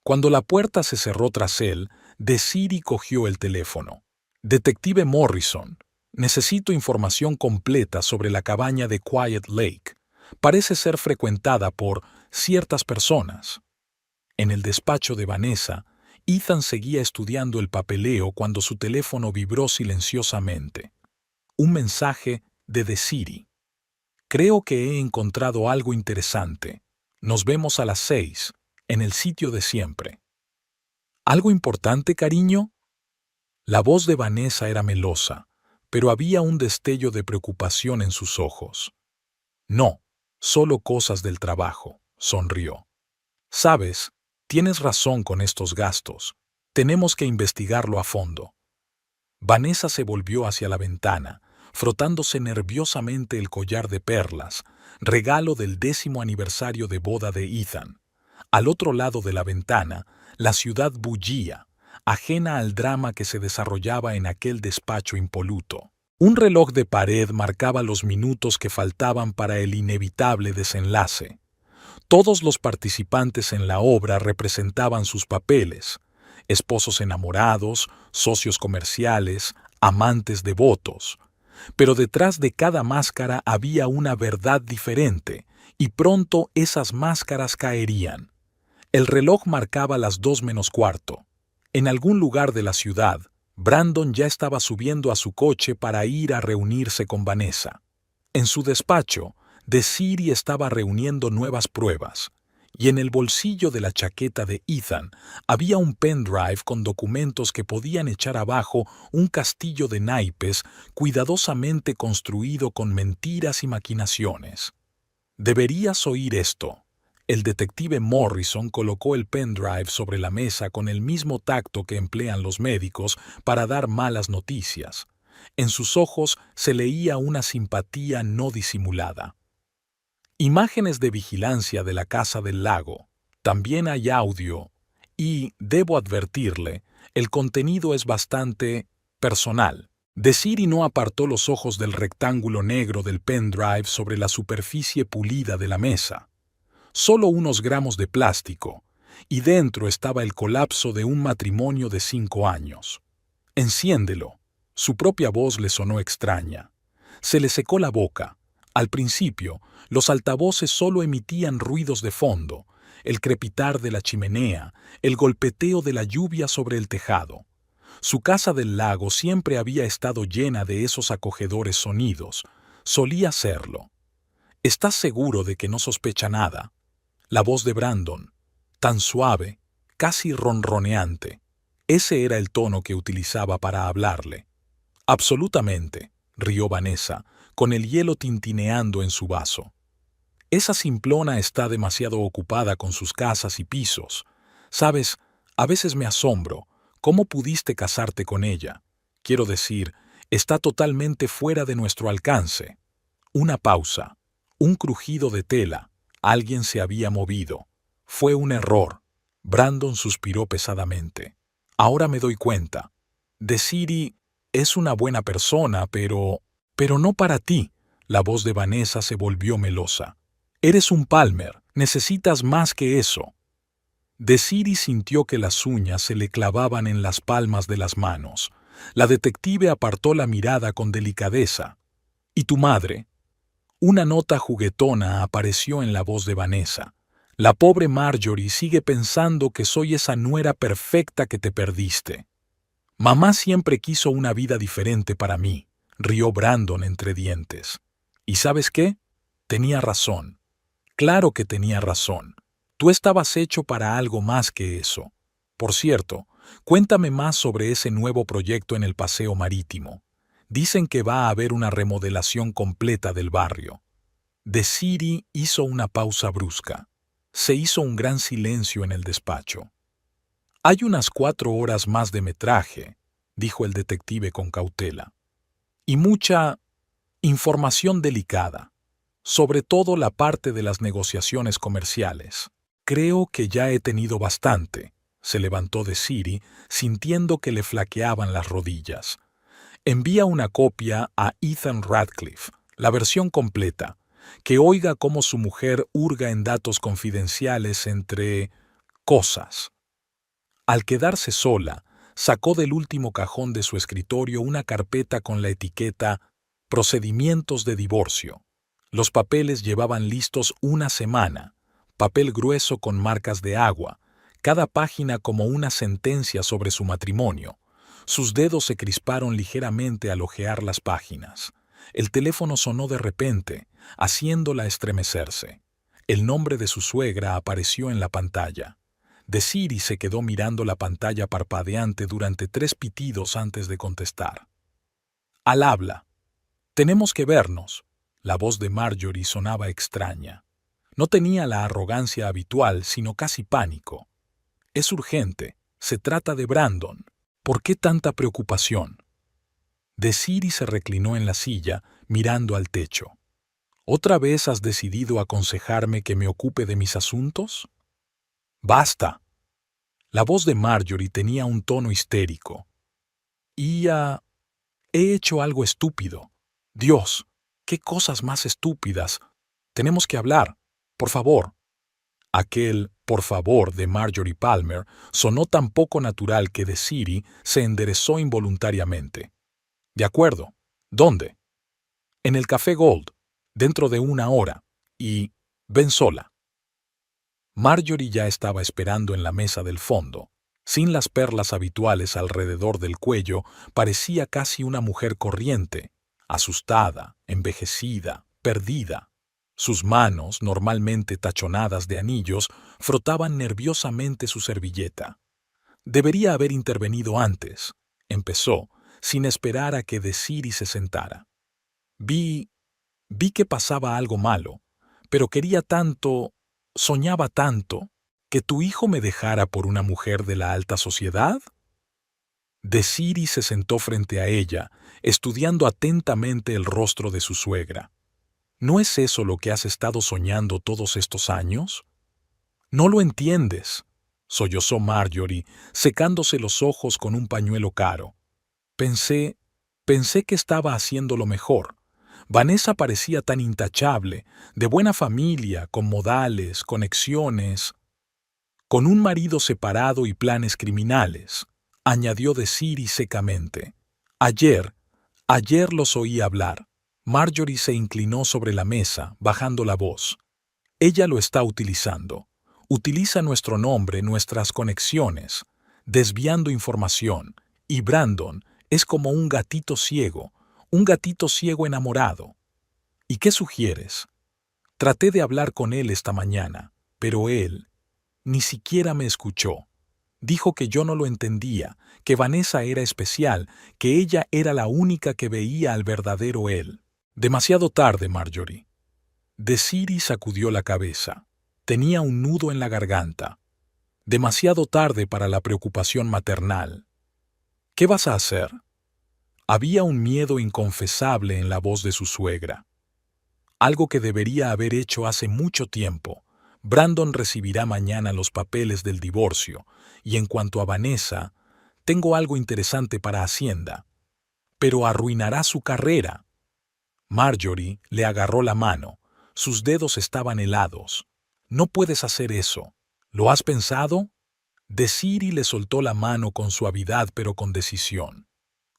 Cuando la puerta se cerró tras él, Desiree cogió el teléfono. «Detective Morrison, necesito información completa sobre la cabaña de Quiet Lake. Parece ser frecuentada por ciertas personas». En el despacho de Vanessa, Ethan seguía estudiando el papeleo cuando su teléfono vibró silenciosamente. Un mensaje de Desiree. «Creo que he encontrado algo interesante. Nos vemos a las 6, en el sitio de siempre». «¿Algo importante, cariño?» La voz de Vanessa era melosa, pero había un destello de preocupación en sus ojos. «No, solo cosas del trabajo», sonrió. «Sabes, tienes razón con estos gastos. Tenemos que investigarlo a fondo». Vanessa se volvió hacia la ventana, frotándose nerviosamente el collar de perlas, regalo del 10º aniversario de boda de Ethan. Al otro lado de la ventana, la ciudad bullía, ajena al drama que se desarrollaba en aquel despacho impoluto. Un reloj de pared marcaba los minutos que faltaban para el inevitable desenlace. Todos los participantes en la obra representaban sus papeles: esposos enamorados, socios comerciales, amantes devotos. Pero detrás de cada máscara había una verdad diferente, y pronto esas máscaras caerían. El reloj marcaba las 2:15. En algún lugar de la ciudad, Brandon ya estaba subiendo a su coche para ir a reunirse con Vanessa. En su despacho, Desiree estaba reuniendo nuevas pruebas, y en el bolsillo de la chaqueta de Ethan había un pendrive con documentos que podían echar abajo un castillo de naipes cuidadosamente construido con mentiras y maquinaciones. «Deberías oír esto». El detective Morrison colocó el pendrive sobre la mesa con el mismo tacto que emplean los médicos para dar malas noticias. En sus ojos se leía una simpatía no disimulada. «Imágenes de vigilancia de la casa del lago. También hay audio. Y, debo advertirle, el contenido es bastante personal». Desiree no apartó los ojos del rectángulo negro del pendrive sobre la superficie pulida de la mesa. solo unos gramos de plástico, y dentro estaba el colapso de un matrimonio de 5 años. «Enciéndelo». Su propia voz le sonó extraña. Se le secó la boca. Al principio, los altavoces solo emitían ruidos de fondo, el crepitar de la chimenea, el golpeteo de la lluvia sobre el tejado. Su casa del lago siempre había estado llena de esos acogedores sonidos. Solía serlo. «¿Estás seguro de que no sospecha nada?» La voz de Brandon, tan suave, casi ronroneante. Ese era el tono que utilizaba para hablarle. «Absolutamente», rió Vanessa, con el hielo tintineando en su vaso. «Esa simplona está demasiado ocupada con sus casas y pisos. Sabes, a veces me asombro. ¿Cómo pudiste casarte con ella? Quiero decir, está totalmente fuera de nuestro alcance». Una pausa. Un crujido de tela. Alguien se había movido. Fue un error. Brandon suspiró pesadamente. «Ahora me doy cuenta. Desiree es una buena persona, pero no para ti». La voz de Vanessa se volvió melosa. «Eres un Palmer. Necesitas más que eso». Desiree sintió que las uñas se le clavaban en las palmas de las manos. La detective apartó la mirada con delicadeza. «¿Y tu madre?» Una nota juguetona apareció en la voz de Vanessa. «La pobre Marjorie sigue pensando que soy esa nuera perfecta que te perdiste». «Mamá siempre quiso una vida diferente para mí», rió Brandon entre dientes. «¿Y sabes qué? Tenía razón. Claro que tenía razón. Tú estabas hecho para algo más que eso. Por cierto, cuéntame más sobre ese nuevo proyecto en el paseo marítimo. Dicen que va a haber una remodelación completa del barrio». Desiree hizo una pausa brusca. Se hizo un gran silencio en el despacho. «Hay unas 4 horas más de metraje», dijo el detective con cautela. «Y mucha información delicada, sobre todo la parte de las negociaciones comerciales. Creo que ya he tenido bastante», se levantó Desiree, sintiendo que le flaqueaban las rodillas. «Envía una copia a Ethan Radcliffe, la versión completa, que oiga cómo su mujer hurga en datos confidenciales entre cosas». Al quedarse sola, sacó del último cajón de su escritorio una carpeta con la etiqueta «Procedimientos de divorcio». Los papeles llevaban listos una semana, papel grueso con marcas de agua, cada página como una sentencia sobre su matrimonio. Sus dedos se crisparon ligeramente al hojear las páginas. El teléfono sonó de repente, haciéndola estremecerse. El nombre de su suegra apareció en la pantalla. Desiree se quedó mirando la pantalla parpadeante durante 3 pitidos antes de contestar. «Al habla. Tenemos que vernos». La voz de Marjorie sonaba extraña. No tenía la arrogancia habitual, sino casi pánico. «Es urgente. Se trata de Brandon. ¿Por qué tanta preocupación?» Desiree se reclinó en la silla, mirando al techo. «¿Otra vez has decidido aconsejarme que me ocupe de mis asuntos?» «Basta». La voz de Marjorie tenía un tono histérico. He hecho algo estúpido. Dios, qué cosas más estúpidas. Tenemos que hablar. Por favor». Aquel «por favor» de Marjorie Palmer sonó tan poco natural que Desiree se enderezó involuntariamente. «De acuerdo. ¿Dónde?» «En el Café Gold, dentro de 1 hora. Y ven sola». Marjorie ya estaba esperando en la mesa del fondo. Sin las perlas habituales alrededor del cuello, parecía casi una mujer corriente, asustada, envejecida, perdida. Sus manos, normalmente tachonadas de anillos, frotaban nerviosamente su servilleta. «Debería haber intervenido antes», empezó, sin esperar a que Desiree se sentara. Vi que pasaba algo malo, pero quería tanto, soñaba tanto, que tu hijo me dejara por una mujer de la alta sociedad». Desiree se sentó frente a ella, estudiando atentamente el rostro de su suegra. «¿No es eso lo que has estado soñando todos estos años?» «No lo entiendes», sollozó Marjorie, secándose los ojos con un pañuelo caro. Pensé que estaba haciendo lo mejor. Vanessa parecía tan intachable, de buena familia, con modales, conexiones, con un marido separado y planes criminales, añadió Desiree secamente. Ayer los oí hablar. Marjorie se inclinó sobre la mesa, bajando la voz. Ella lo está utilizando. Utiliza nuestro nombre, nuestras conexiones, desviando información. Y Brandon es como un gatito ciego enamorado. ¿Y qué sugieres? Traté de hablar con él esta mañana, pero él ni siquiera me escuchó. Dijo que yo no lo entendía, que Vanessa era especial, que ella era la única que veía al verdadero él. Demasiado tarde, Marjorie. Desiree sacudió la cabeza. Tenía un nudo en la garganta. Demasiado tarde para la preocupación maternal. ¿Qué vas a hacer? Había un miedo inconfesable en la voz de su suegra. Algo que debería haber hecho hace mucho tiempo. Brandon recibirá mañana los papeles del divorcio, y en cuanto a Vanessa, tengo algo interesante para Hacienda. Pero arruinará su carrera. Marjorie le agarró la mano. Sus dedos estaban helados. No puedes hacer eso. ¿Lo has pensado? Desiree le soltó la mano con suavidad pero con decisión.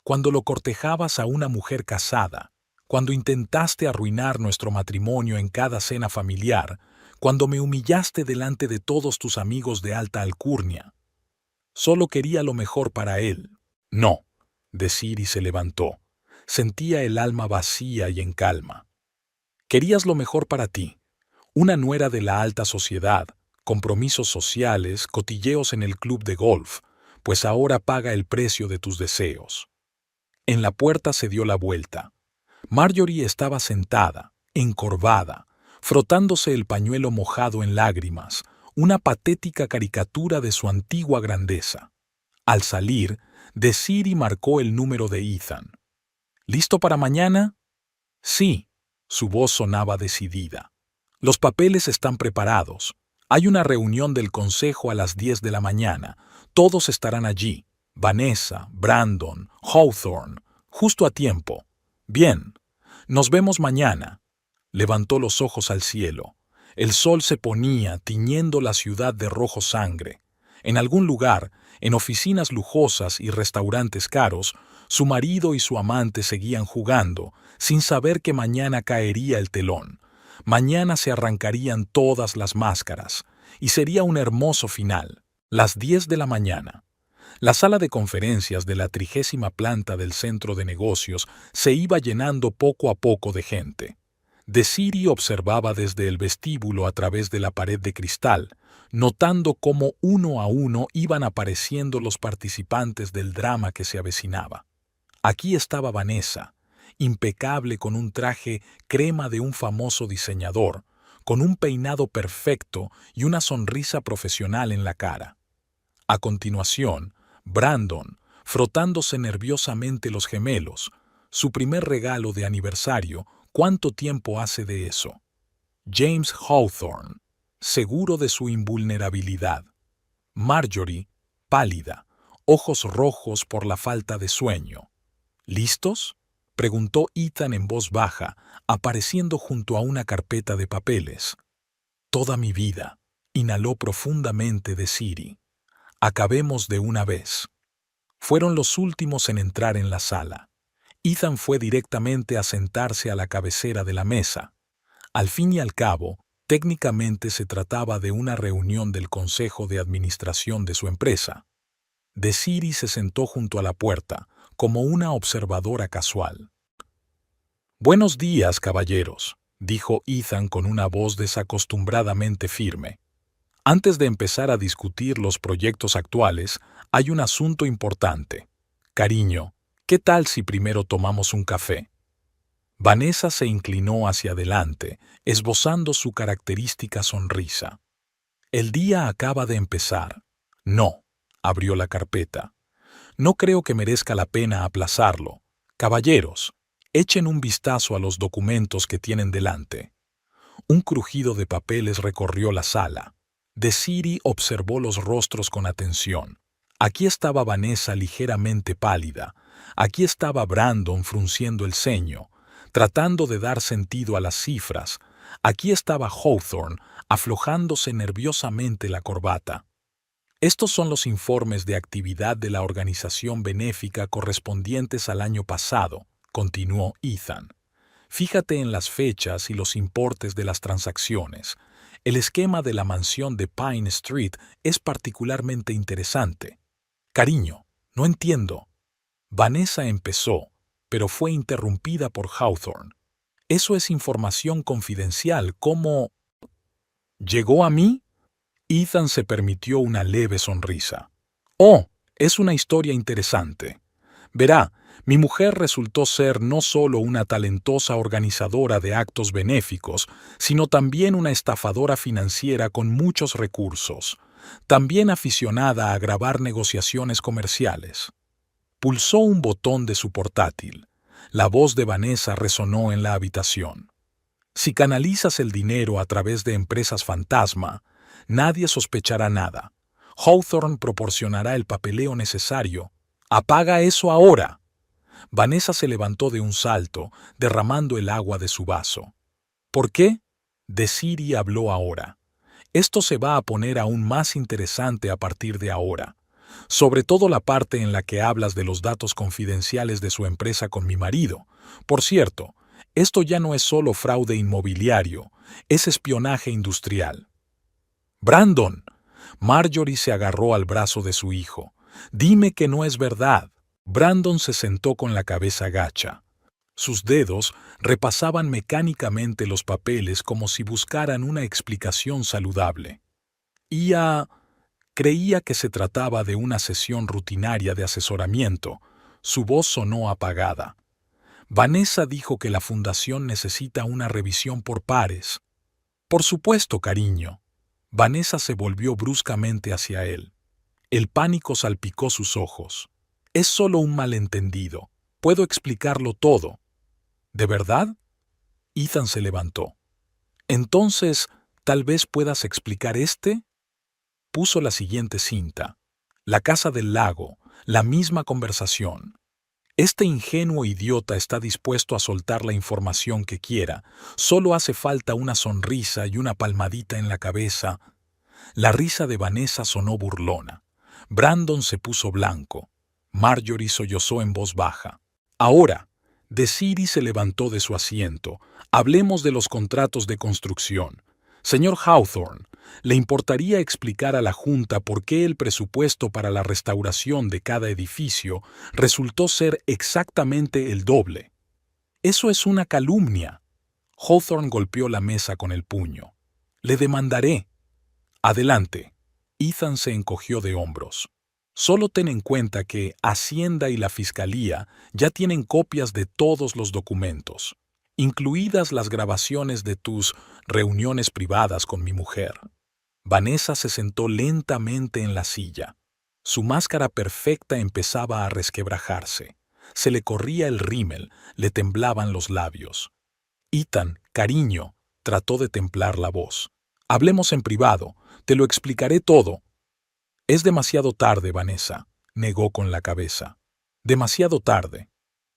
Cuando lo cortejabas a una mujer casada, cuando intentaste arruinar nuestro matrimonio en cada cena familiar, cuando me humillaste delante de todos tus amigos de alta alcurnia. Solo quería lo mejor para él. No. Desiree se levantó. Sentía el alma vacía y en calma. Querías lo mejor para ti. Una nuera de la alta sociedad, compromisos sociales, cotilleos en el club de golf, pues ahora paga el precio de tus deseos. En la puerta se dio la vuelta. Marjorie estaba sentada, encorvada, frotándose el pañuelo mojado en lágrimas, una patética caricatura de su antigua grandeza. Al salir, Desiree marcó el número de Ethan. ¿Listo para mañana? Sí. Su voz sonaba decidida. Los papeles están preparados. Hay una reunión del consejo a las 10 de la mañana. Todos estarán allí. Vanessa, Brandon, Hawthorne, justo a tiempo. Bien, nos vemos mañana. Levantó los ojos al cielo. El sol se ponía, tiñendo la ciudad de rojo sangre. En algún lugar, en oficinas lujosas y restaurantes caros, su marido y su amante seguían jugando, sin saber que mañana caería el telón. Mañana se arrancarían todas las máscaras, y sería un hermoso final. Las 10 de la mañana. La sala de conferencias de la 30ª planta del centro de negocios se iba llenando poco a poco de gente. Desiree observaba desde el vestíbulo a través de la pared de cristal, notando cómo uno a uno iban apareciendo los participantes del drama que se avecinaba. Aquí estaba Vanessa, impecable con un traje crema de un famoso diseñador, con un peinado perfecto y una sonrisa profesional en la cara. A continuación, Brandon, frotándose nerviosamente los gemelos, su primer regalo de aniversario. ¿Cuánto tiempo hace de eso? James Hawthorne, seguro de su invulnerabilidad. Marjorie, pálida, ojos rojos por la falta de sueño. ¿Listos?, preguntó Ethan en voz baja, apareciendo junto a una carpeta de papeles. Toda mi vida, inhaló profundamente Desiree. Acabemos de una vez. Fueron los últimos en entrar en la sala. Ethan fue directamente a sentarse a la cabecera de la mesa. Al fin y al cabo, técnicamente se trataba de una reunión del consejo de administración de su empresa. Desiree se sentó junto a la puerta, como una observadora casual. «Buenos días, caballeros», dijo Ethan con una voz desacostumbradamente firme. «Antes de empezar a discutir los proyectos actuales, hay un asunto importante. Cariño, ¿qué tal si primero tomamos un café?» Vanessa se inclinó hacia adelante, esbozando su característica sonrisa. «El día acaba de empezar». «No», abrió la carpeta. «No creo que merezca la pena aplazarlo. Caballeros, echen un vistazo a los documentos que tienen delante». Un crujido de papeles recorrió la sala. Desiree observó los rostros con atención. Aquí estaba Vanessa ligeramente pálida. Aquí estaba Brandon frunciendo el ceño. tratando de dar sentido a las cifras. Aquí estaba Hawthorne, aflojándose nerviosamente la corbata. Estos son los informes de actividad de la organización benéfica correspondientes al año pasado, continuó Ethan. Fíjate en las fechas y los importes de las transacciones. El esquema de la mansión de Pine Street es particularmente interesante. Cariño, no entiendo. Vanessa empezó, pero fue interrumpida por Hawthorne. Eso es información confidencial. ¿Cómo llegó a mí? Ethan se permitió una leve sonrisa. Oh, es una historia interesante. Verá, mi mujer resultó ser no solo una talentosa organizadora de actos benéficos, sino también una estafadora financiera con muchos recursos, también aficionada a grabar negociaciones comerciales. Pulsó un botón de su portátil. La voz de Vanessa resonó en la habitación. Si canalizas el dinero a través de empresas fantasma, nadie sospechará nada. Hawthorne proporcionará el papeleo necesario. ¡Apaga eso ahora! Vanessa se levantó de un salto, derramando el agua de su vaso. ¿Por qué? Desiree habló ahora. Esto se va a poner aún más interesante a partir de ahora. Sobre todo la parte en la que hablas de los datos confidenciales de su empresa con mi marido. Por cierto, esto ya no es solo fraude inmobiliario, es espionaje industrial. Brandon. Marjorie se agarró al brazo de su hijo. Dime que no es verdad. Brandon se sentó con la cabeza gacha. Sus dedos repasaban mecánicamente los papeles como si buscaran una explicación saludable. Creía que se trataba de una sesión rutinaria de asesoramiento. Su voz sonó apagada. Vanessa dijo que la fundación necesita una revisión por pares. Por supuesto, cariño. Vanessa se volvió bruscamente hacia él. El pánico salpicó sus ojos. Es solo un malentendido. Puedo explicarlo todo. ¿De verdad? Ethan se levantó. Entonces, tal vez puedas explicar este. Puso la siguiente cinta. La casa del lago, la misma conversación. Este ingenuo idiota está dispuesto a soltar la información que quiera. Solo hace falta una sonrisa y una palmadita en la cabeza. La risa de Vanessa sonó burlona. Brandon se puso blanco. Marjorie sollozó en voz baja. Ahora, Desiree se levantó de su asiento. Hablemos de los contratos de construcción. Señor Hawthorne, ¿le importaría explicar a la Junta por qué el presupuesto para la restauración de cada edificio resultó ser exactamente el doble? Eso es una calumnia. Hawthorne golpeó la mesa con el puño. Le demandaré. Adelante. Ethan se encogió de hombros. Solo ten en cuenta que Hacienda y la Fiscalía ya tienen copias de todos los documentos, incluidas las grabaciones de tus reuniones privadas con mi mujer. Vanessa se sentó lentamente en la silla. Su máscara perfecta empezaba a resquebrajarse. Se le corría el rímel, le temblaban los labios. Ethan, cariño, trató de templar la voz. Hablemos en privado, te lo explicaré todo. Es demasiado tarde, Vanessa, negó con la cabeza. Demasiado tarde.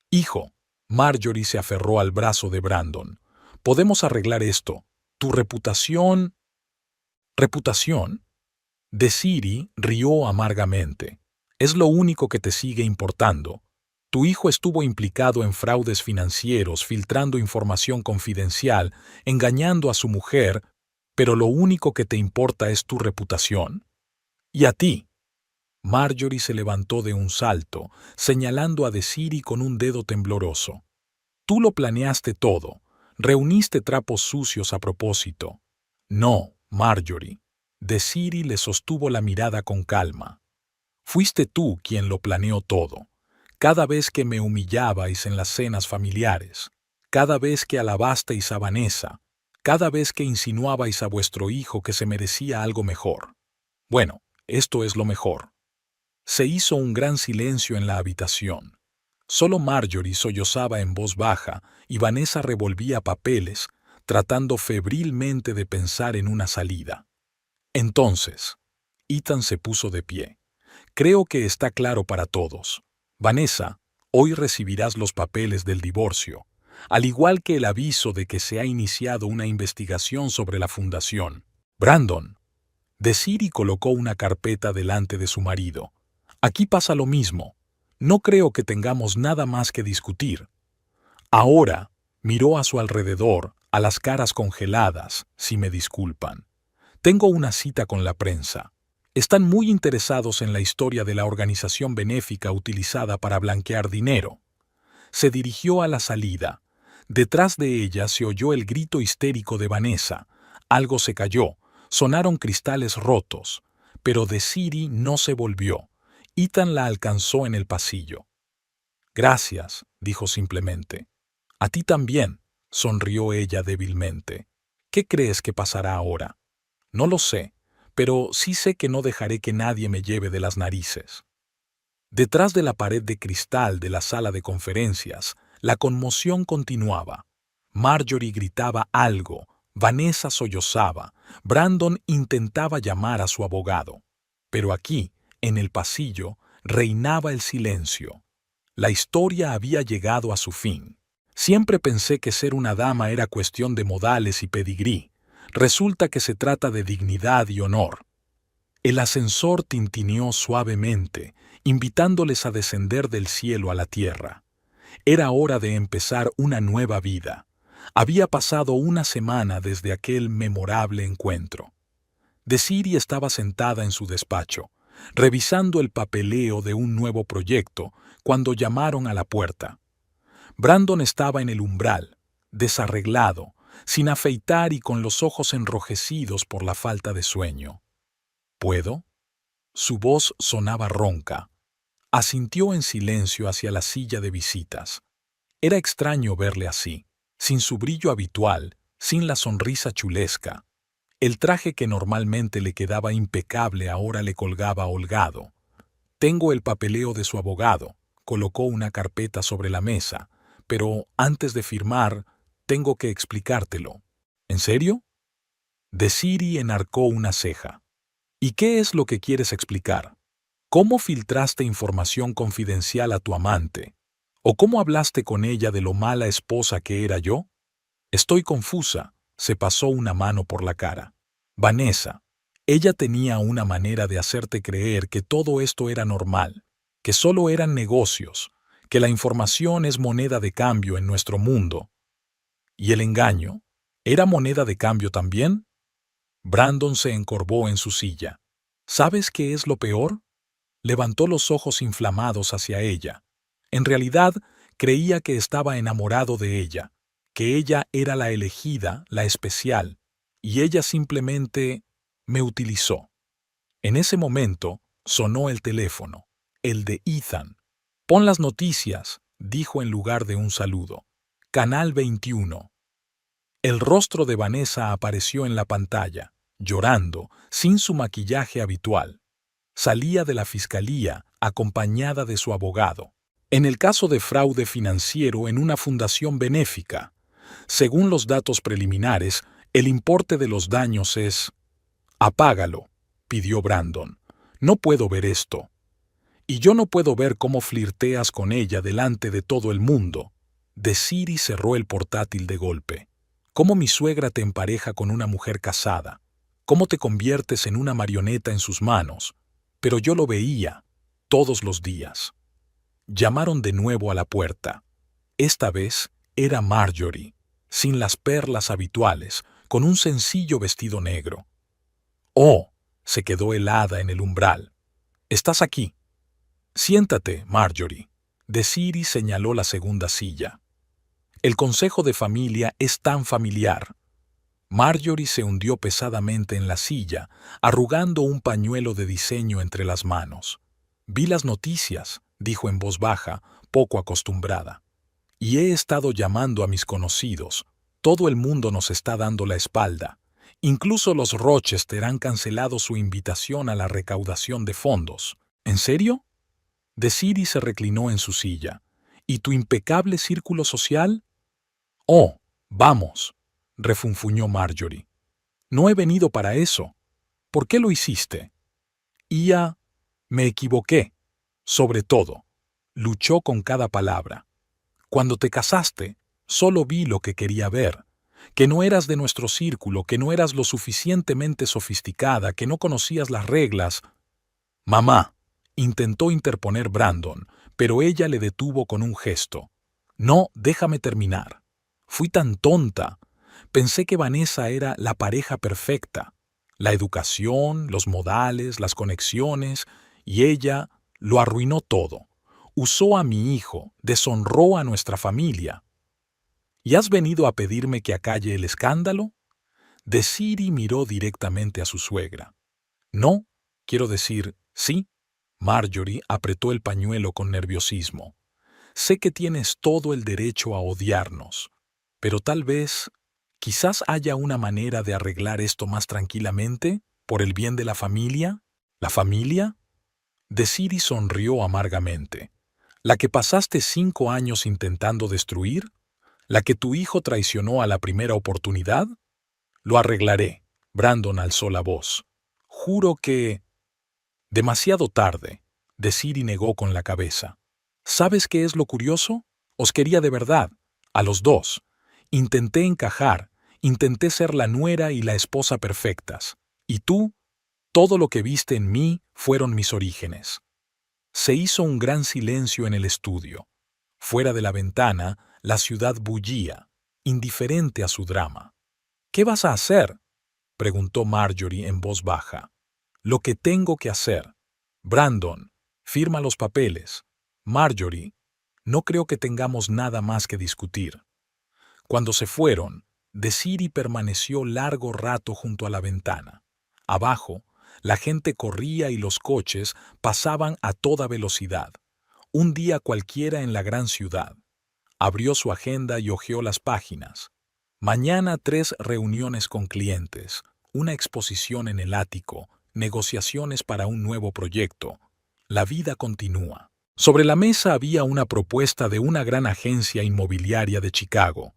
Hijo. Marjorie se aferró al brazo de Brandon. Podemos arreglar esto. Tu reputación... ¿Reputación? Desiree rió amargamente. Es lo único que te sigue importando. Tu hijo estuvo implicado en fraudes financieros, filtrando información confidencial, engañando a su mujer, pero lo único que te importa es tu reputación. ¿Y a ti? Marjorie se levantó de un salto, señalando a Desiree con un dedo tembloroso. Tú lo planeaste todo. Reuniste trapos sucios a propósito. No, Marjorie. Desiree le sostuvo la mirada con calma. Fuiste tú quien lo planeó todo. Cada vez que me humillabais en las cenas familiares, cada vez que alabasteis a Vanessa, cada vez que insinuabais a vuestro hijo que se merecía algo mejor. Bueno, esto es lo mejor. Se hizo un gran silencio en la habitación. Solo Marjorie sollozaba en voz baja y Vanessa revolvía papeles, tratando febrilmente de pensar en una salida. Entonces, Ethan se puso de pie. Creo que está claro para todos. Vanessa, hoy recibirás los papeles del divorcio. al igual que el aviso de que se ha iniciado una investigación sobre la fundación. Brandon. Desiree colocó una carpeta delante de su marido. Aquí pasa lo mismo. No creo que tengamos nada más que discutir. Ahora miró a su alrededor, a las caras congeladas, si me disculpan. Tengo una cita con la prensa. Están muy interesados en la historia de la organización benéfica utilizada para blanquear dinero. Se dirigió a la salida. Detrás de ella se oyó el grito histérico de Vanessa. Algo se cayó, sonaron cristales rotos, pero Desiree no se volvió. Ethan la alcanzó en el pasillo. Gracias, dijo simplemente. A ti también, sonrió ella débilmente. ¿Qué crees que pasará ahora? No lo sé, pero sí sé que no dejaré que nadie me lleve de las narices. Detrás de la pared de cristal de la sala de conferencias, la conmoción continuaba. Marjorie gritaba algo, Vanessa sollozaba, Brandon intentaba llamar a su abogado. Pero aquí, en el pasillo, reinaba el silencio. La historia había llegado a su fin. Siempre pensé que ser una dama era cuestión de modales y pedigrí. Resulta que se trata de dignidad y honor. El ascensor tintineó suavemente, invitándoles a descender del cielo a la tierra. Era hora de empezar una nueva vida. Había pasado una semana desde aquel memorable encuentro. Desiree estaba sentada en su despacho, revisando el papeleo de un nuevo proyecto, cuando llamaron a la puerta. Brandon estaba en el umbral, desarreglado, sin afeitar y con los ojos enrojecidos por la falta de sueño. ¿Puedo? Su voz sonaba ronca. Asintió en silencio hacia la silla de visitas. Era extraño verle así, sin su brillo habitual, sin la sonrisa chulesca. El traje que normalmente le quedaba impecable ahora le colgaba holgado. Tengo el papeleo de su abogado. Colocó una carpeta sobre la mesa, pero antes de firmar, tengo que explicártelo. ¿En serio? Desiree enarcó una ceja. ¿Y qué es lo que quieres explicar? ¿Cómo filtraste información confidencial a tu amante? ¿O cómo hablaste con ella de lo mala esposa que era yo? Estoy confusa, se pasó una mano por la cara. Vanessa, ella tenía una manera de hacerte creer que todo esto era normal, que solo eran negocios, que la información es moneda de cambio en nuestro mundo. ¿Y el engaño? ¿Era moneda de cambio también? Brandon se encorvó en su silla. ¿Sabes qué es lo peor? Levantó los ojos inflamados hacia ella. En realidad, creía que estaba enamorado de ella, que ella era la elegida, la especial, y ella simplemente me utilizó. En ese momento, sonó el teléfono, el de Ethan. Pon las noticias, dijo en lugar de un saludo. Canal 21. El rostro de Vanessa apareció en la pantalla, llorando, sin su maquillaje habitual. Salía de la fiscalía, acompañada de su abogado. En el caso de fraude financiero en una fundación benéfica, según los datos preliminares, el importe de los daños es... Apágalo, pidió Brandon. No puedo ver esto. Y yo no puedo ver cómo flirteas con ella delante de todo el mundo. Desiree cerró el portátil de golpe. Cómo mi suegra te empareja con una mujer casada. Cómo te conviertes en una marioneta en sus manos. Pero yo lo veía, todos los días. Llamaron de nuevo a la puerta. Esta vez era Marjorie, sin las perlas habituales, con un sencillo vestido negro. «Oh», se quedó helada en el umbral. «¿Estás aquí?» «Siéntate, Marjorie». Desiree señaló la segunda silla. «El consejo de familia es tan familiar». Marjorie se hundió pesadamente en la silla, arrugando un pañuelo de diseño entre las manos. «Vi las noticias», dijo en voz baja, poco acostumbrada. «Y he estado llamando a mis conocidos. Todo el mundo nos está dando la espalda. Incluso los Rochester han cancelado su invitación a la recaudación de fondos. ¿En serio?» Desiree se reclinó en su silla. «¿Y tu impecable círculo social?» «Oh, vamos», refunfuñó Marjorie. «No he venido para eso. ¿Por qué lo hiciste?» Me equivoqué. Sobre todo. Luchó con cada palabra. Cuando te casaste, Solo vi lo que quería ver, que no eras de nuestro círculo, que no eras lo suficientemente sofisticada, que no conocías las reglas. Mamá, intentó interponer Brandon, pero ella le detuvo con un gesto. No, déjame terminar. Fui tan tonta. Pensé que Vanessa era la pareja perfecta. La educación, los modales, las conexiones, y ella lo arruinó todo. Usó a mi hijo, deshonró a nuestra familia. ¿Y has venido a pedirme que acalle el escándalo? Desiree miró directamente a su suegra. No, quiero decir, sí. Marjorie apretó el pañuelo con nerviosismo. Sé que tienes todo el derecho a odiarnos, pero tal vez, quizás haya una manera de arreglar esto más tranquilamente, por el bien de la familia. ¿La familia? Desiree sonrió amargamente. ¿La que pasaste 5 años intentando destruir? ¿La que tu hijo traicionó a la primera oportunidad? Lo arreglaré. Brandon alzó la voz. Juro que... Demasiado tarde. Desiree negó con la cabeza. ¿Sabes qué es lo curioso? Os quería de verdad, a los dos. Intenté encajar, intenté ser la nuera y la esposa perfectas. Y tú, todo lo que viste en mí fueron mis orígenes. Se hizo un gran silencio en el estudio. Fuera de la ventana, la ciudad bullía, indiferente a su drama. ¿Qué vas a hacer?, preguntó Marjorie en voz baja. Lo que tengo que hacer. Brandon, firma los papeles. Marjorie, no creo que tengamos nada más que discutir. Cuando se fueron, Desiree permaneció largo rato junto a la ventana. Abajo, la gente corría y los coches pasaban a toda velocidad. Un día cualquiera en la gran ciudad. Abrió su agenda y hojeó las páginas. Mañana 3 reuniones con clientes, una exposición en el ático, negociaciones para un nuevo proyecto. La vida continúa. Sobre la mesa había una propuesta de una gran agencia inmobiliaria de Chicago.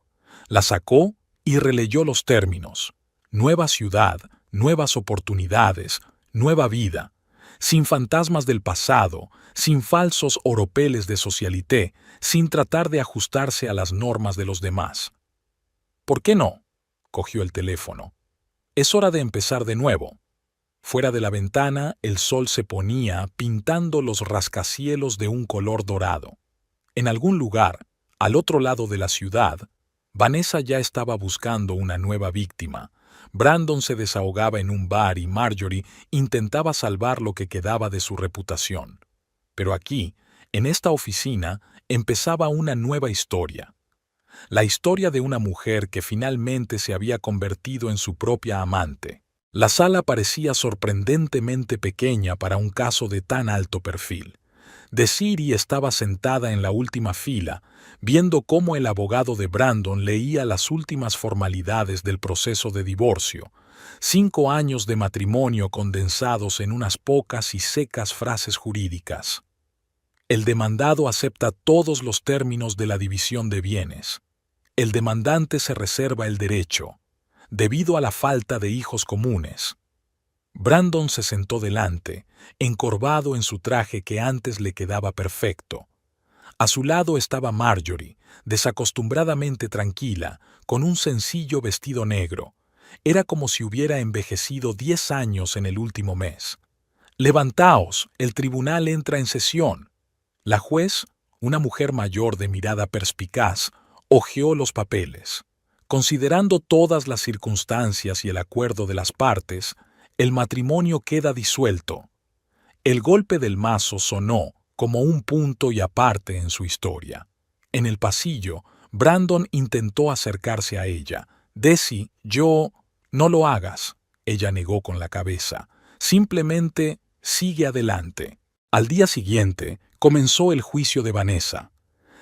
La sacó y releyó los términos. Nueva ciudad, nuevas oportunidades, nueva vida. Sin fantasmas del pasado, sin falsos oropeles de socialité, sin tratar de ajustarse a las normas de los demás. ¿Por qué no? Cogió el teléfono. Es hora de empezar de nuevo. Fuera de la ventana, el sol se ponía pintando los rascacielos de un color dorado. En algún lugar, al otro lado de la ciudad, Vanessa ya estaba buscando una nueva víctima. Brandon se desahogaba en un bar y Marjorie intentaba salvar lo que quedaba de su reputación. Pero aquí, en esta oficina, empezaba una nueva historia. La historia de una mujer que finalmente se había convertido en su propia amante. La sala parecía sorprendentemente pequeña para un caso de tan alto perfil. Desiree estaba sentada en la última fila, viendo cómo el abogado de Brandon leía las últimas formalidades del proceso de divorcio. 5 años de matrimonio condensados en unas pocas y secas frases jurídicas. El demandado acepta todos los términos de la división de bienes. El demandante se reserva el derecho, debido a la falta de hijos comunes. Brandon se sentó delante, encorvado en su traje que antes le quedaba perfecto. A su lado estaba Marjorie, desacostumbradamente tranquila, con un sencillo vestido negro. Era como si hubiera envejecido 10 años en el último mes. «Levantaos, el tribunal entra en sesión». La juez, una mujer mayor de mirada perspicaz, hojeó los papeles. Considerando todas las circunstancias y el acuerdo de las partes, el matrimonio queda disuelto. El golpe del mazo sonó como un punto y aparte en su historia. En el pasillo, Brandon intentó acercarse a ella. «Desi, yo...» «No lo hagas», ella negó con la cabeza. «Simplemente sigue adelante». Al día siguiente, comenzó el juicio de Vanessa.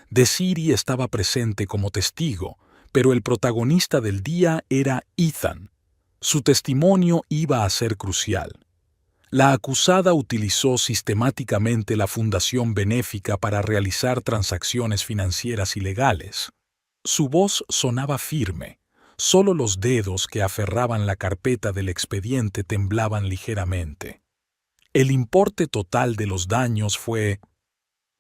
Desiree estaba presente como testigo, pero el protagonista del día era Ethan. Su testimonio iba a ser crucial. La acusada utilizó sistemáticamente la fundación benéfica para realizar transacciones financieras ilegales. Su voz sonaba firme. Solo los dedos que aferraban la carpeta del expediente temblaban ligeramente. El importe total de los daños fue...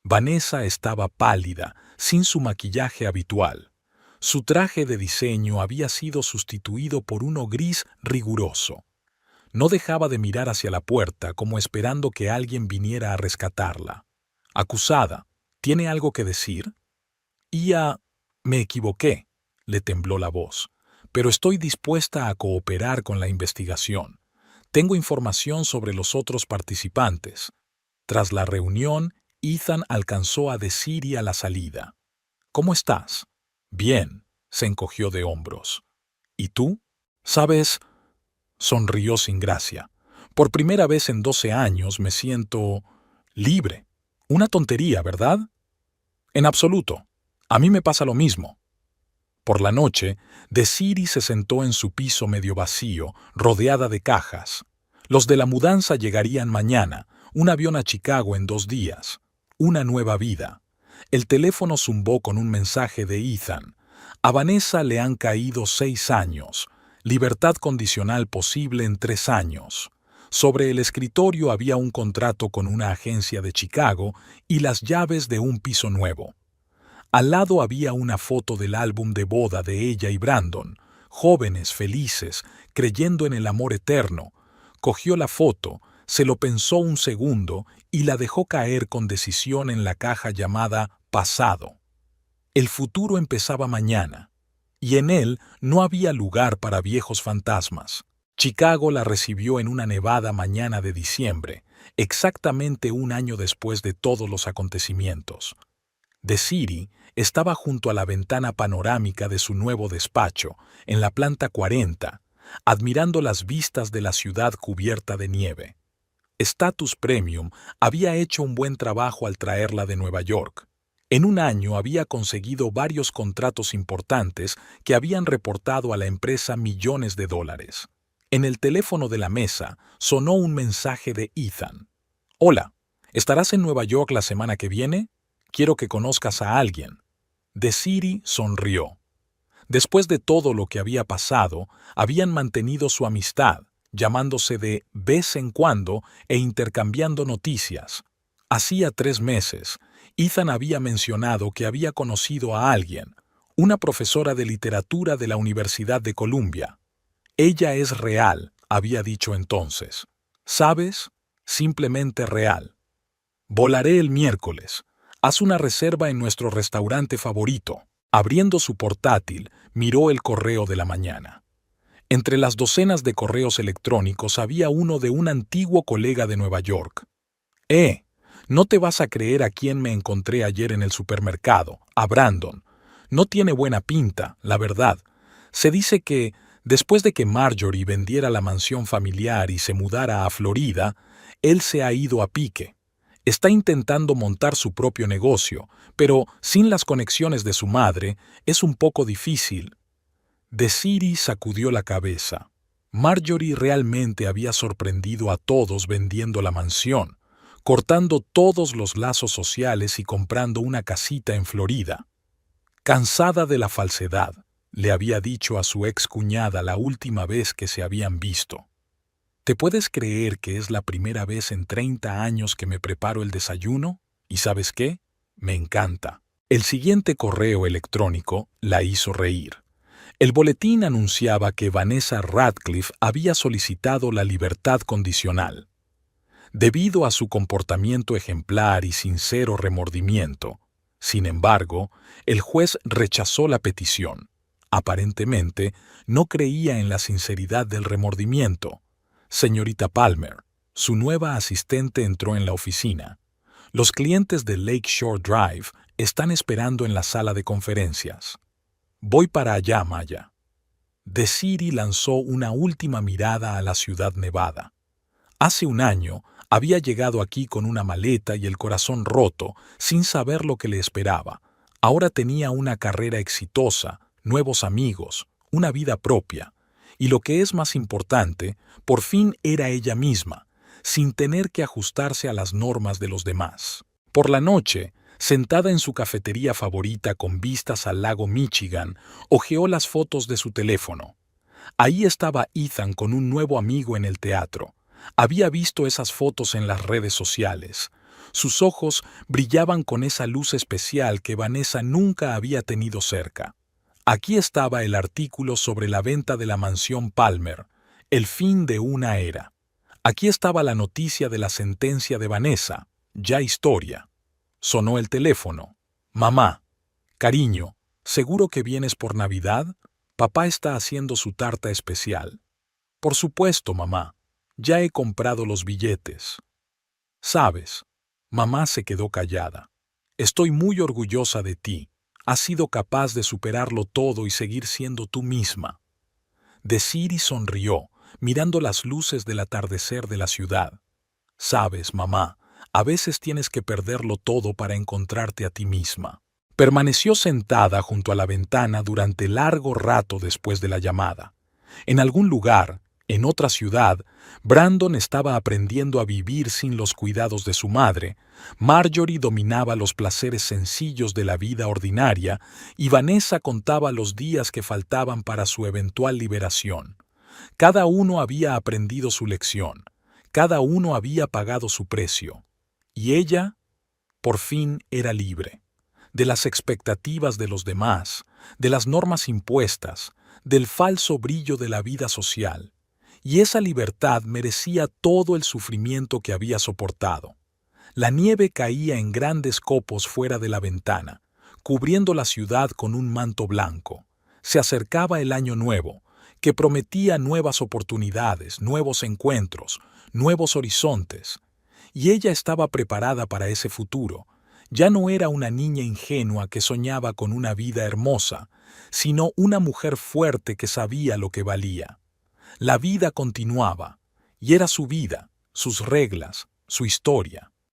Vanessa estaba pálida, sin su maquillaje habitual. Su traje de diseño había sido sustituido por uno gris riguroso. No dejaba de mirar hacia la puerta como esperando que alguien viniera a rescatarla. Acusada, ¿tiene algo que decir? Me equivoqué, le tembló la voz, pero estoy dispuesta a cooperar con la investigación. Tengo información sobre los otros participantes. Tras la reunión, Ethan alcanzó a Desiree a la salida. ¿Cómo estás? Bien, se encogió de hombros. ¿Y tú? ¿Sabes? Sonrió sin gracia. Por primera vez en 12 años me siento libre. Una tontería, ¿verdad? En absoluto. A mí me pasa lo mismo. Por la noche, Desiree se sentó en su piso medio vacío, rodeada de cajas. Los de la mudanza llegarían mañana, un avión a Chicago en 2 días. Una nueva vida. El teléfono zumbó con un mensaje de Ethan. A Vanessa le han caído 6 años. Libertad condicional posible en 3 años. Sobre el escritorio había un contrato con una agencia de Chicago y las llaves de un piso nuevo. Al lado había una foto del álbum de boda de ella y Brandon, jóvenes, felices, creyendo en el amor eterno. Cogió la foto, se lo pensó un segundo y la dejó caer con decisión en la caja llamada pasado. El futuro empezaba mañana, y en él no había lugar para viejos fantasmas. Chicago la recibió en una nevada mañana de diciembre, exactamente un año después de todos los acontecimientos. Desiree estaba junto a la ventana panorámica de su nuevo despacho, en la planta 40, admirando las vistas de la ciudad cubierta de nieve. Status Premium había hecho un buen trabajo al traerla de Nueva York. En un año había conseguido varios contratos importantes que habían reportado a la empresa millones de dólares. En el teléfono de la mesa sonó un mensaje de Ethan. «Hola, ¿estarás en Nueva York la semana que viene? Quiero que conozcas a alguien». Desiree sonrió. Después de todo lo que había pasado, habían mantenido su amistad, llamándose de vez en cuando e intercambiando noticias. Hacía 3 meses, Ethan había mencionado que había conocido a alguien, una profesora de literatura de la Universidad de Columbia. «Ella es real», había dicho entonces. «¿Sabes? Simplemente real. Volaré el miércoles. Haz una reserva en nuestro restaurante favorito». Abriendo su portátil, miró el correo de la mañana. Entre las docenas de correos electrónicos había uno de un antiguo colega de Nueva York. No te vas a creer a quién me encontré ayer en el supermercado, a Brandon. No tiene buena pinta, la verdad. Se dice que, después de que Marjorie vendiera la mansión familiar y se mudara a Florida, él se ha ido a pique. Está intentando montar su propio negocio, pero sin las conexiones de su madre es un poco difícil. Desiree sacudió la cabeza. Marjorie realmente había sorprendido a todos vendiendo la mansión, cortando todos los lazos sociales y comprando una casita en Florida. Cansada de la falsedad, le había dicho a su excuñada la última vez que se habían visto. ¿Te puedes creer que es la primera vez en 30 años que me preparo el desayuno? ¿Y sabes qué? Me encanta. El siguiente correo electrónico la hizo reír. El boletín anunciaba que Vanessa Radcliffe había solicitado la libertad condicional. Debido a su comportamiento ejemplar y sincero remordimiento. Sin embargo, el juez rechazó la petición. Aparentemente, no creía en la sinceridad del remordimiento. Señorita Palmer, su nueva asistente entró en la oficina. Los clientes de Lakeshore Drive están esperando en la sala de conferencias. Voy para allá, Maya. Desiree lanzó una última mirada a la ciudad nevada. Hace un año había llegado aquí con una maleta y el corazón roto, sin saber lo que le esperaba. Ahora tenía una carrera exitosa, nuevos amigos, una vida propia. Y lo que es más importante, por fin era ella misma, sin tener que ajustarse a las normas de los demás. Por la noche, sentada en su cafetería favorita con vistas al lago Michigan, hojeó las fotos de su teléfono. Ahí estaba Ethan con un nuevo amigo en el teatro. Había visto esas fotos en las redes sociales. Sus ojos brillaban con esa luz especial que Vanessa nunca había tenido cerca. Aquí estaba el artículo sobre la venta de la mansión Palmer, el fin de una era. Aquí estaba la noticia de la sentencia de Vanessa, ya historia. Sonó el teléfono. Mamá. Cariño, ¿seguro que vienes por Navidad? Papá está haciendo su tarta especial. Por supuesto, mamá. Ya he comprado los billetes. Sabes, mamá se quedó callada. Estoy muy orgullosa de ti. Has sido capaz de superarlo todo y seguir siendo tú misma. Desiree sonrió, mirando las luces del atardecer de la ciudad. Sabes, mamá, a veces tienes que perderlo todo para encontrarte a ti misma. Permaneció sentada junto a la ventana durante largo rato después de la llamada. En algún lugar, en otra ciudad, Brandon estaba aprendiendo a vivir sin los cuidados de su madre, Marjorie dominaba los placeres sencillos de la vida ordinaria y Vanessa contaba los días que faltaban para su eventual liberación. Cada uno había aprendido su lección, cada uno había pagado su precio. Y ella, por fin, era libre. De las expectativas de los demás, de las normas impuestas, del falso brillo de la vida social. Y esa libertad merecía todo el sufrimiento que había soportado. La nieve caía en grandes copos fuera de la ventana, cubriendo la ciudad con un manto blanco. Se acercaba el año nuevo, que prometía nuevas oportunidades, nuevos encuentros, nuevos horizontes. Y ella estaba preparada para ese futuro. Ya no era una niña ingenua que soñaba con una vida hermosa, sino una mujer fuerte que sabía lo que valía. La vida continuaba, y era su vida, sus reglas, su historia.